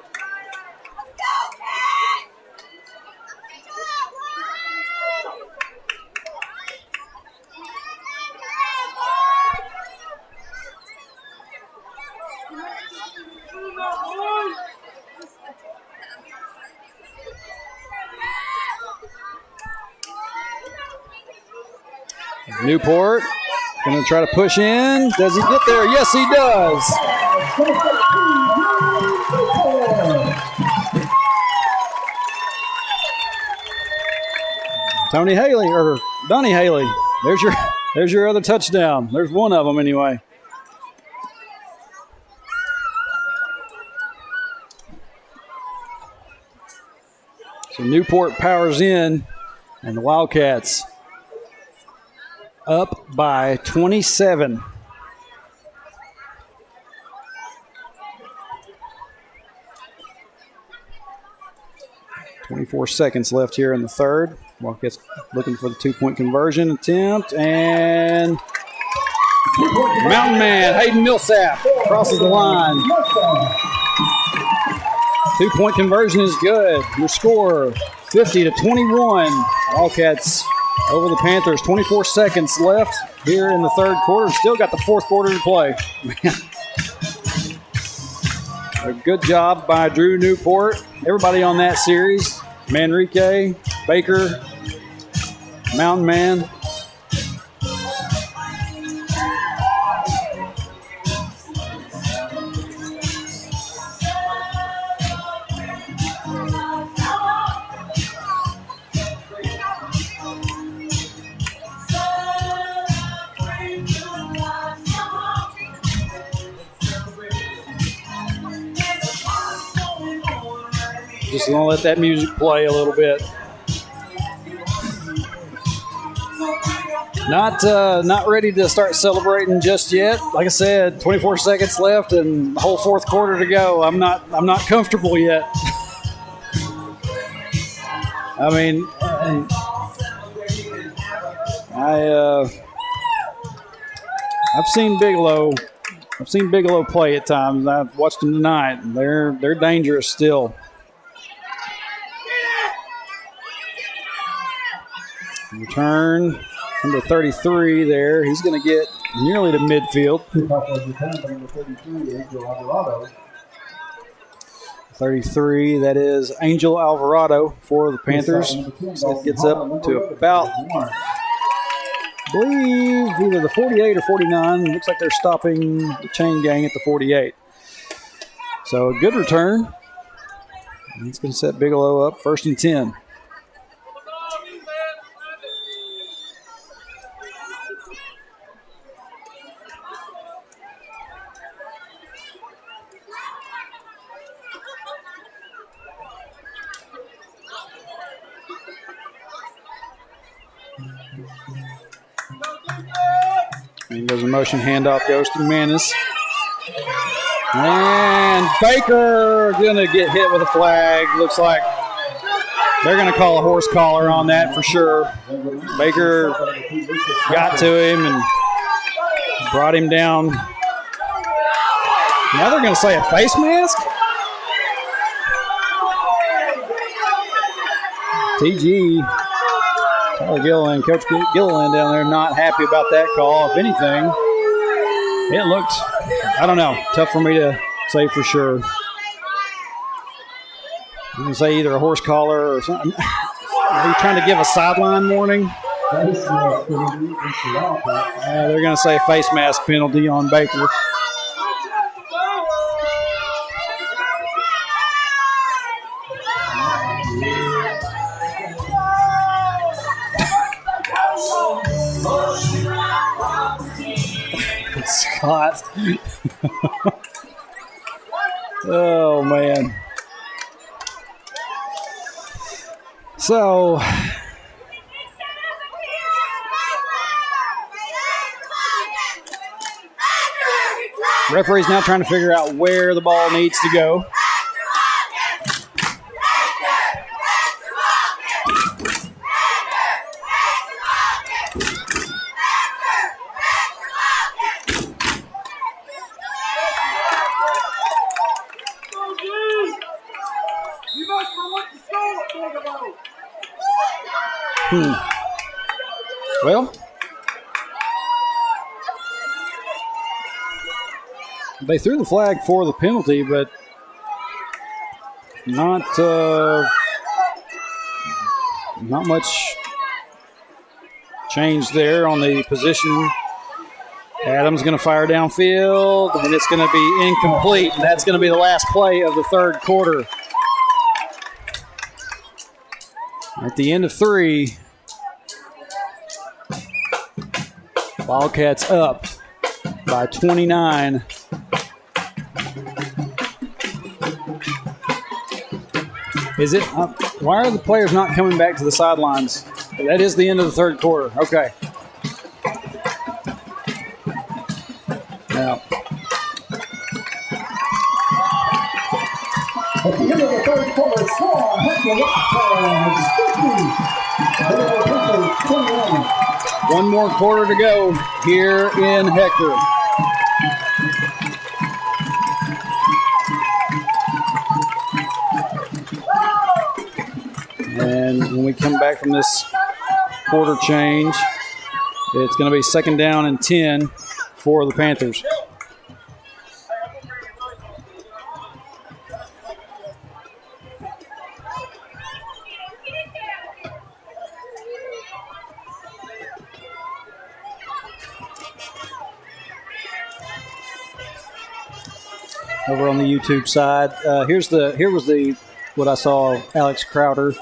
A: Newport going to try to push in. Does he get there? Yes, he does. Donnie Haley. There's your other touchdown. There's one of them anyway. So Newport powers in, and the Wildcats up by 27. .24 seconds left here in the third. Wildcats looking for the 2-point conversion attempt, and Mountain Man Hayden Millsap crosses the line. 2-point conversion is good. Your score 50-21. Wildcats over the Panthers. 24 seconds left here in the third quarter. Still got the fourth quarter to play. A good job by Drew Newport. Everybody on that series. Manrique, Baker, Mountain Man. Just gonna let that music play a little bit. Not ready to start celebrating just yet. Like I said, 24 seconds left and the whole fourth quarter to go. I'm not comfortable yet. I mean, I've seen Bigelow. Play at times. I've watched them tonight. And they're dangerous still. Return, number 33 there. He's going to get nearly to midfield. 33, that is Angel Alvarado for the Panthers. So it gets up to about, I believe, either the 48 or 49. Looks like they're stopping the chain gang at the 48. So a good return. It's going to set Bigelow up first and 10. And goes a motion, handoff goes to Manis. And Baker going to get hit with a flag. Looks like they're going to call a horse collar on that for sure. Baker got to him and brought him down. Now they're going to say a face mask? TG. Tyler Gilliland, Coach Gilliland down there not happy about that call. If anything, it looked, I don't know, tough for me to say for sure. You can say either a horse collar or something. Are you trying to give a sideline warning? They're going to say a face mask penalty on Baker. spot. Oh, man. So, referee's now trying to figure out where the ball needs to go. Well, they threw the flag for the penalty, but not much change there on the position. Adams going to fire downfield, and it's going to be incomplete. And that's going to be the last play of the third quarter. At the end of 3, Wildcats up by 29. Is it? Why are the players not coming back to the sidelines? That is the end of the third quarter. Okay. Now.
B: At the end of the third quarter, score, Hector Wildcat 50. 21.
A: One more quarter to go here in Hector. And when we come back from this quarter change, it's going to be 2nd down and 10 for the Panthers. Over on the YouTube side, here was what I saw. Alex Crowder.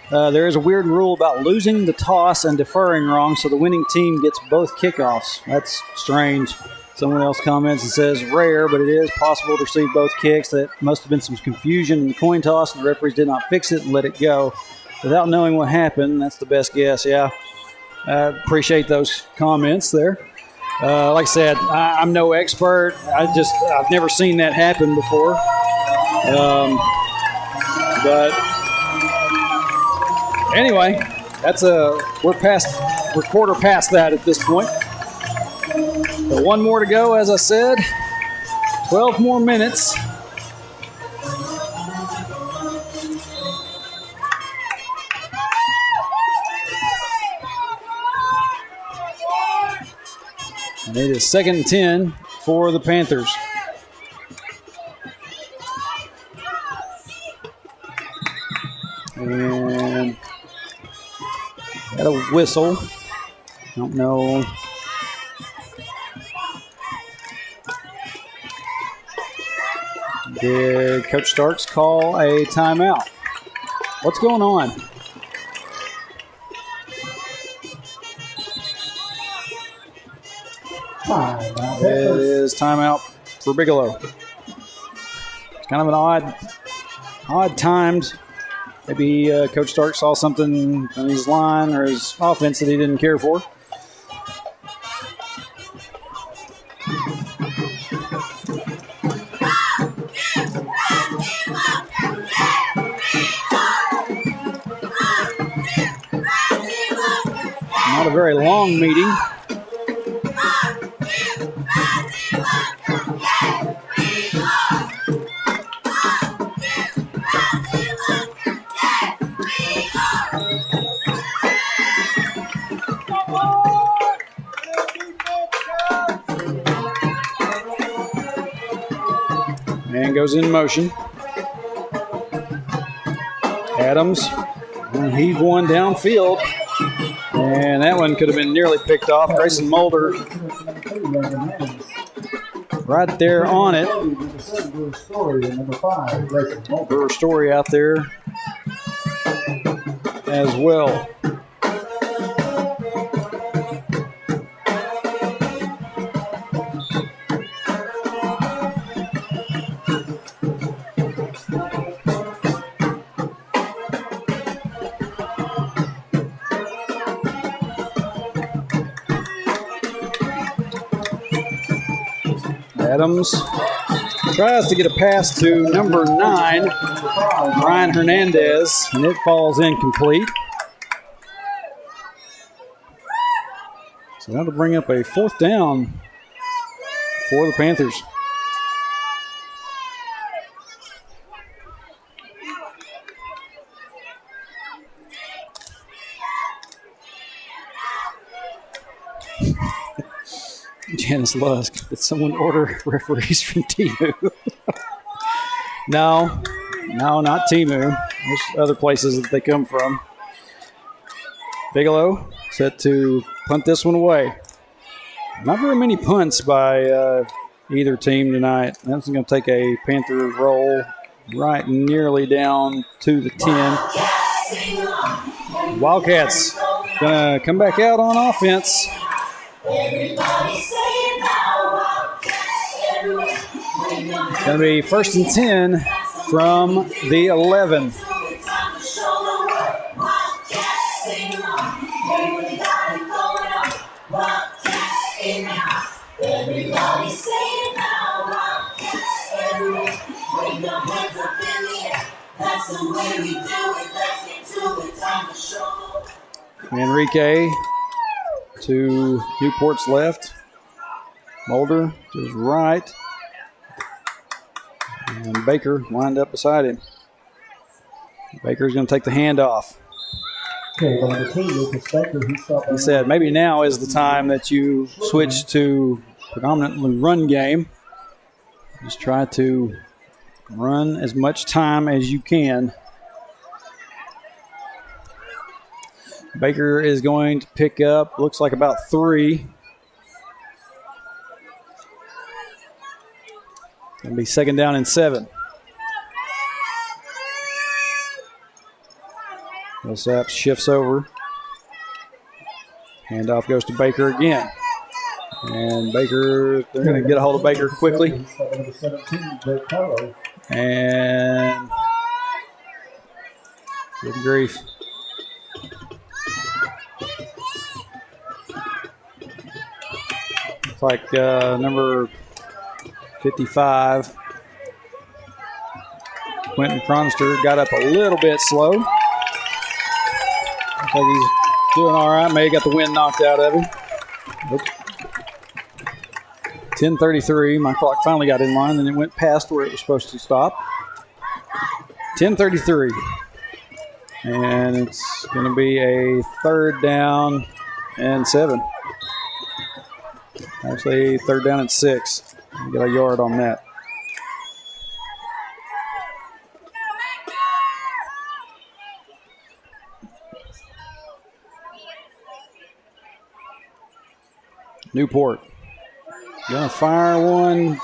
A: There is a weird rule about losing the toss and deferring wrong, so the winning team gets both kickoffs. That's strange. Someone else comments and says rare, but it is possible to receive both kicks. That must have been some confusion in the coin toss, and the referees did not fix it and let it go. Without knowing what happened, that's the best guess. Yeah, I appreciate those comments there. Like I said, I'm no expert. I've never seen that happen before. But anyway, we're quarter past that at this point. But one more to go, as I said. 12 more minutes. And it is 2nd and 10 for the Panthers. And got a whistle. Don't know. Did Coach Starks call a timeout? What's going on? It is timeout for Bigelow. It's kind of an odd timed. Maybe Coach Stark saw something on his line or his offense that he didn't care for. Not a very long meeting. And goes in motion. Adams will heave one downfield. And that one could have been nearly picked off. Grayson Mulder right there on it. Brewer Story out there as well. Adams tries to get a pass to number 9, Ryan Hernandez, and it falls incomplete. So that'll bring up a 4th down for the Panthers. Janice Lusk, did someone order referees from Timu? No, not Timu. There's other places that they come from. Bigelow set to punt this one away. Not very many punts by either team tonight. That's going to take a Panther roll right nearly down to the 10. Wildcats going to come back out on offense. Going to be 1st and 10 from the 11. Enrique to Newport's left. Mulder to his right. And Baker lined up beside him. Baker's going to take the handoff. He said maybe now is the time that you switch to predominantly run game. Just try to run as much time as you can. Baker is going to pick up, looks like about 3. Going to be 2nd down and 7. Millsap shifts over. Handoff goes to Baker again. And Baker, they're going to get a hold of Baker quickly. And good grief. Looks like number 55, Quentin Cronster, got up a little bit slow. Looks like he's doing all right. May have got the wind knocked out of him. 10:33. My clock finally got in line, and it went past where it was supposed to stop. 10:33. And it's going to be a 3rd down and 7. Actually, 3rd down and 6. You got a yard on that. Newport gonna fire one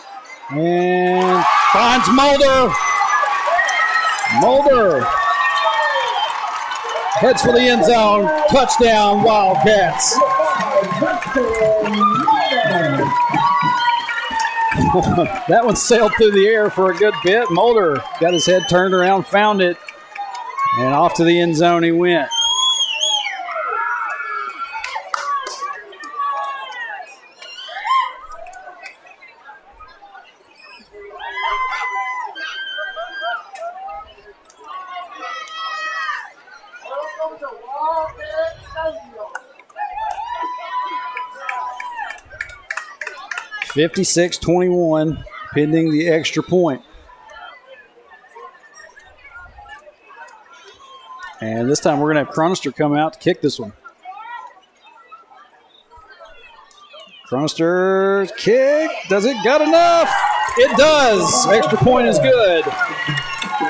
A: and finds Mulder. Mulder heads for the end zone. Touchdown, Wildcats. That one sailed through the air for a good bit. Mulder got his head turned around, found it, and off to the end zone he went. (56-21), pending the extra point. And this time we're going to have Chronister come out to kick this one. Chronister's kick. Does it got enough? It does. Extra point is good.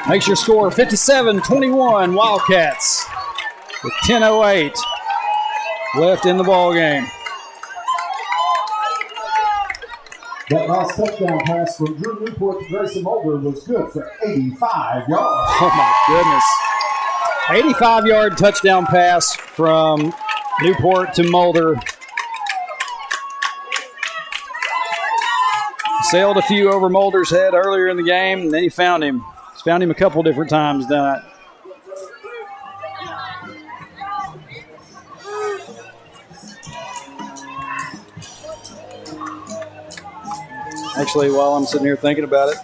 A: Makes your score 57-21 Wildcats with 10:08 left in the ball game.
B: That last touchdown pass from Drew Newport to Grayson Mulder was good for 85 yards.
A: Oh, my goodness. 85-yard touchdown pass from Newport to Mulder. Sailed a few over Mulder's head earlier in the game, and then he found him. He's found him a couple different times tonight. Actually, while I'm sitting here thinking about it.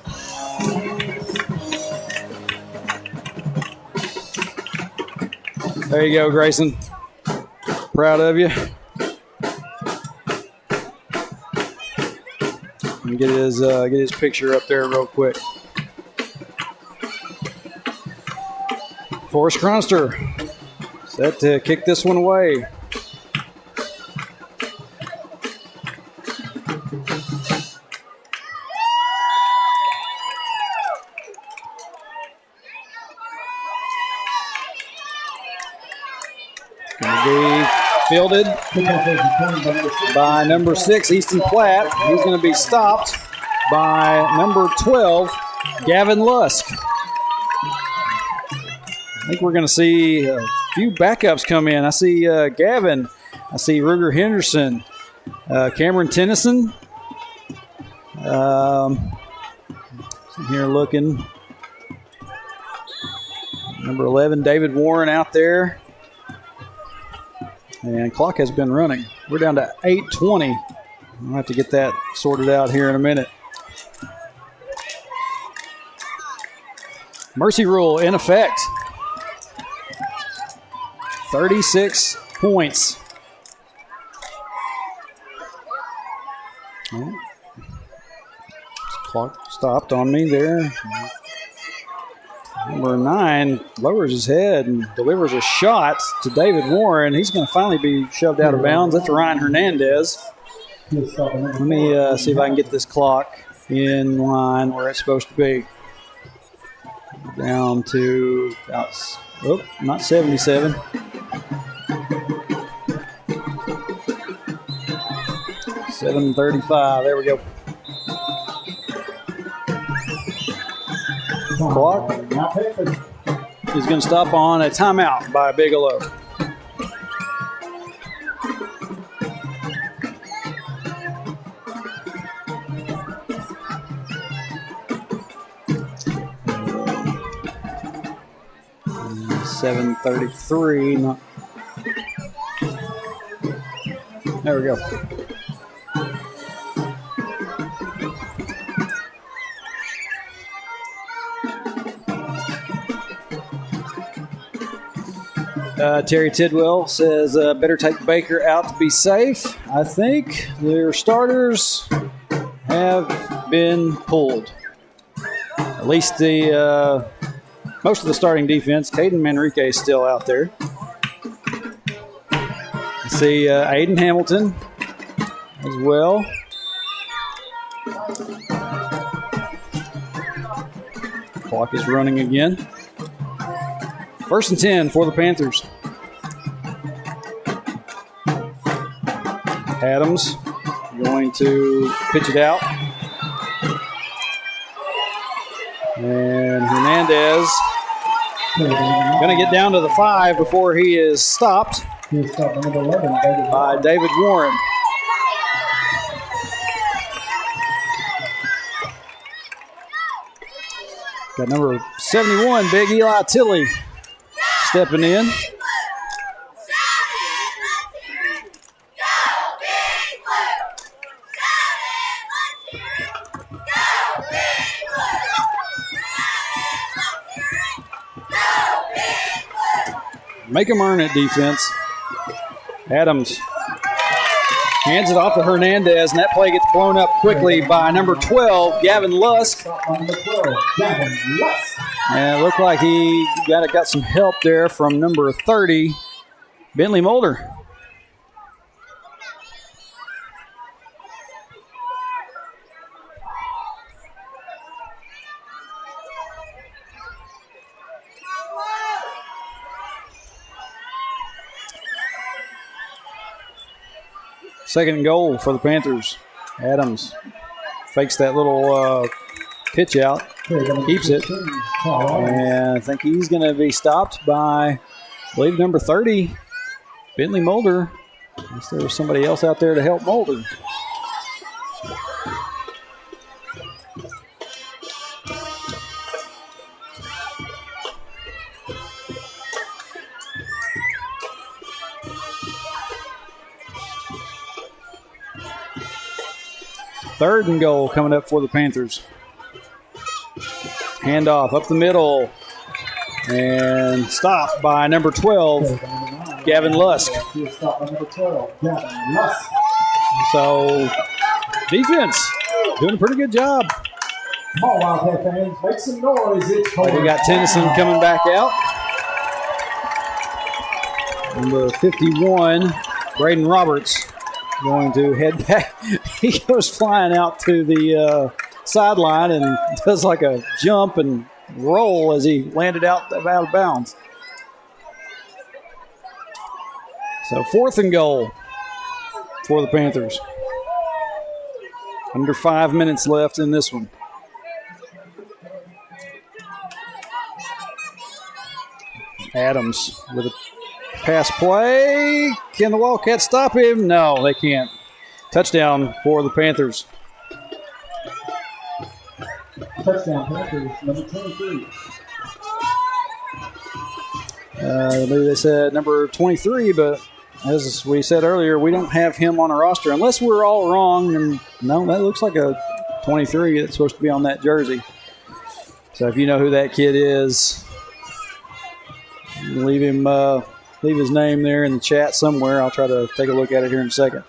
A: There you go, Grayson. Proud of you. Let me get his picture up there real quick. Forrest Cronster set to kick this one away. Be fielded by number 6, Easton Platt. He's going to be stopped by number 12, Gavin Lusk. I think we're going to see a few backups come in. I see Gavin. I see Ruger Henderson, Cameron Tennyson. Here looking. Number 11, David Warren out there. And clock has been running. We're down to 8:20. I'll have to get that sorted out here in a minute. Mercy rule in effect. 36 points. Oh. Clock stopped on me there. Number 9 lowers his head and delivers a shot to David Warren. He's going to finally be shoved out of bounds. That's Ryan Hernandez. Let me see if I can get this clock in line where it's supposed to be. Down to about, not 77. $7:35. There we go. Clock is going to stop on a timeout by Bigelow. $7:33. There we go. Terry Tidwell says, better take Baker out to be safe. I think their starters have been pulled. At least the most of the starting defense. Caden Manrique is still out there. I see Aiden Hamilton as well. Clock is running again. 1st and 10 for the Panthers. Adams going to pitch it out. And Hernandez going to get down to the 5 before he is stopped by David Warren. Got number 71, Big Eli Tilley, stepping in. Make them earn it, defense. Adams hands it off to Hernandez, and that play gets blown up quickly by number 12, Gavin Lusk. And it looked like he got some help there from number 30, Bentley Mulder. Second and goal for the Panthers. Adams fakes that little pitch out, keeps it, and I think he's going to be stopped by, I believe, number 30, Bentley Mulder. Unless there was somebody else out there to help Mulder. 3rd and goal coming up for the Panthers. Handoff up the middle. And stopped by number 12, Gavin Lusk.
B: Stopped by number 12, Gavin Lusk.
A: So, defense doing a pretty good job.
B: Come on, Wildcat fans, make some noise.
A: We got Tennyson coming back out. Number 51, Braden Roberts, going to head back. He goes flying out to the sideline and does like a jump and roll as he landed out of bounds. So 4th and goal for the Panthers. Under 5 minutes left in this one. Adams with a pass play. Can the Wildcats stop him? No, they can't. Touchdown for the Panthers.
B: Touchdown, Panthers, number 23.
A: I believe they said number 23, but as we said earlier, we don't have him on our roster unless we're all wrong. And no, that looks like a 23 that's supposed to be on that jersey. So if you know who that kid is, leave his name there in the chat somewhere. I'll try to take a look at it here in a second.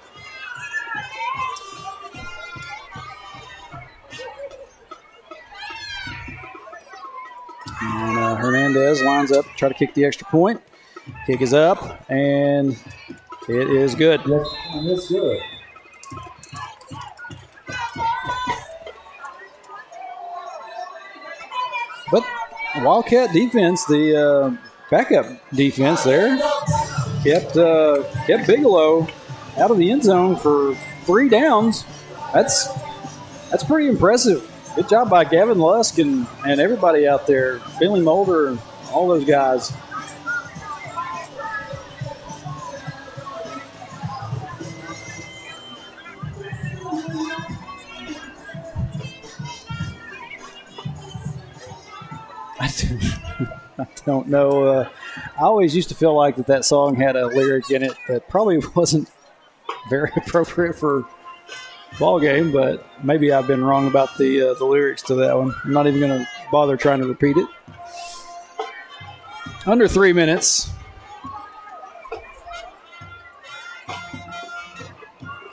A: And Hernandez lines up, try to kick the extra point. Kick is up, and it is good.
B: Yes, it's good.
A: But Wildcat defense, the backup defense there, kept Bigelow out of the end zone for 3 downs. That's pretty impressive. Good job by Gavin Lusk and everybody out there. Billy Mulder and all those guys. I don't know. I always used to feel like that song had a lyric in it that probably wasn't very appropriate for ball game, but maybe I've been wrong about the lyrics to that one. I'm not even going to bother trying to repeat it. Under 3 minutes.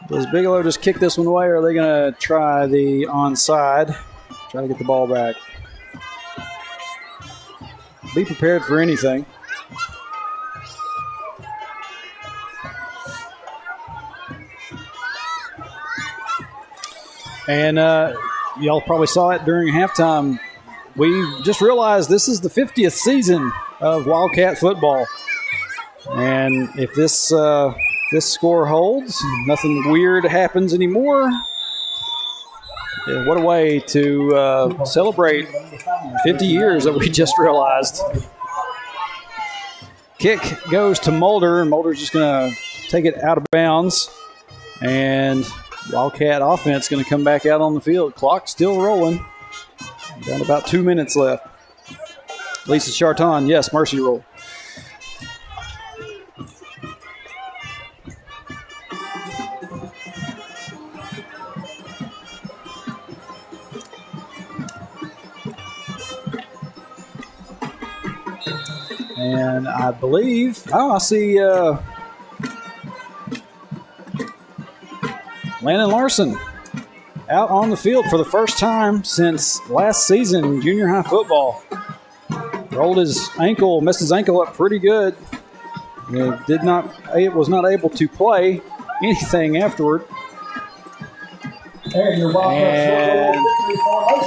A: Does Bigelow just kick this one away, or are they going to try the onside? Try to get the ball back. Be prepared for anything. And y'all probably saw it during halftime. We just realized this is the 50th season of Wildcat football. And if this score holds, nothing weird happens anymore. Yeah, what a way to celebrate 50 years that we just realized. Kick goes to Mulder, and Mulder's just going to take it out of bounds. And Wildcat offense going to come back out on the field. Clock still rolling. Got about 2 minutes left. Lisa Charton, yes, mercy roll. And I believe, I see Landon Larson out on the field for the first time since last season in junior high football. Rolled his ankle, messed his ankle up pretty good. Was not able to play anything afterward. And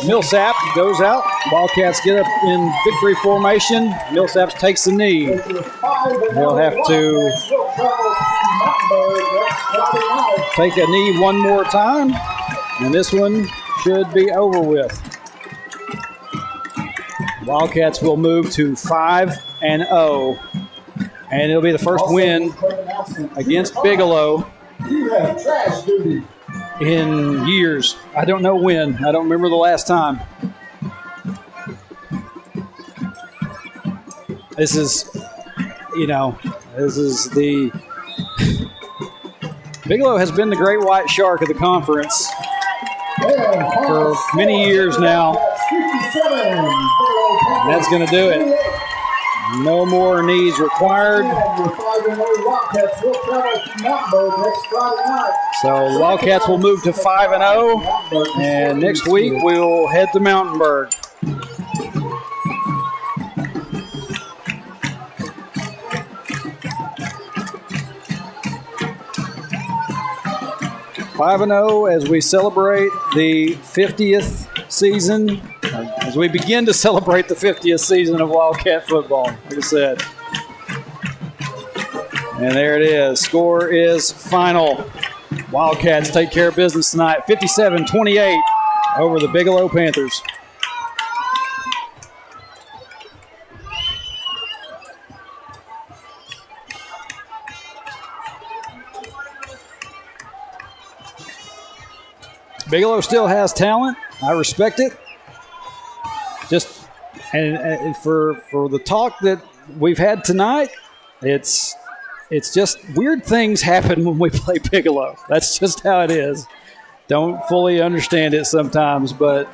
A: Millsap goes out. Wildcats get up in victory formation. Millsap takes the knee. They'll have to take a knee one more time, and this one should be over with. Wildcats will move to 5-0, and it'll be the first win against Bigelow in years. I don't know when. I don't remember the last time. This is the Bigelow has been the great white shark of the conference for many years now. And that's going to do it. No more knees required. So the Wildcats will move to 5-0, and next week we will head to Mountainburg. As we celebrate the 50th season, as we begin to celebrate the 50th season of Wildcat football, like I said. And there it is. Score is final. Wildcats take care of business tonight, 57-28 over the Bigelow Panthers. Bigelow still has talent. I respect it. Just and for the talk that we've had tonight, it's just weird things happen when we play Bigelow. That's just how it is. Don't fully understand it sometimes, but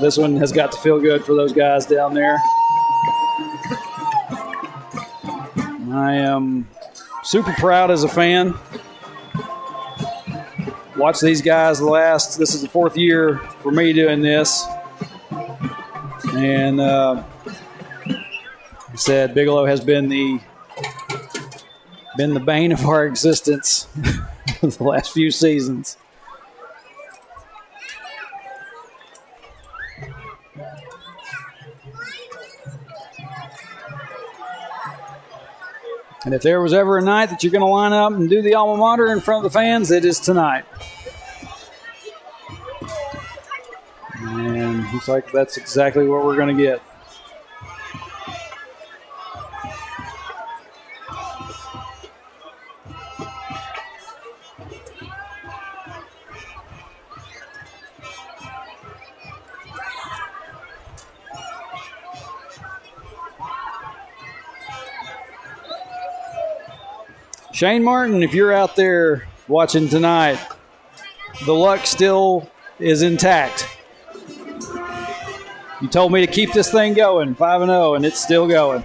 A: this one has got to feel good for those guys down there. I am super proud as a fan. Watch these guys this is the 4th year for me doing this. And like I said, Bigelow has been the bane of our existence the last few seasons. And if there was ever a night that you're going to line up and do the alma mater in front of the fans, it is tonight. And looks like that's exactly what we're going to get. Shane Martin, if you're out there watching tonight, the luck still is intact. You told me to keep this thing going, 5-0, and it's still going.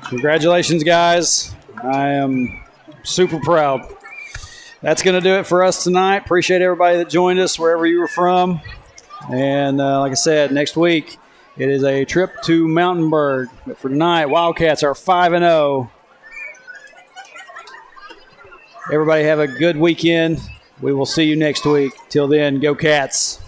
A: Congratulations, guys. I am super proud. That's going to do it for us tonight. Appreciate everybody that joined us wherever you were from. And like I said, next week it is a trip to Mountainburg. But for tonight, Wildcats are 5-0. Everybody have a good weekend. We will see you next week. Till then, go Cats.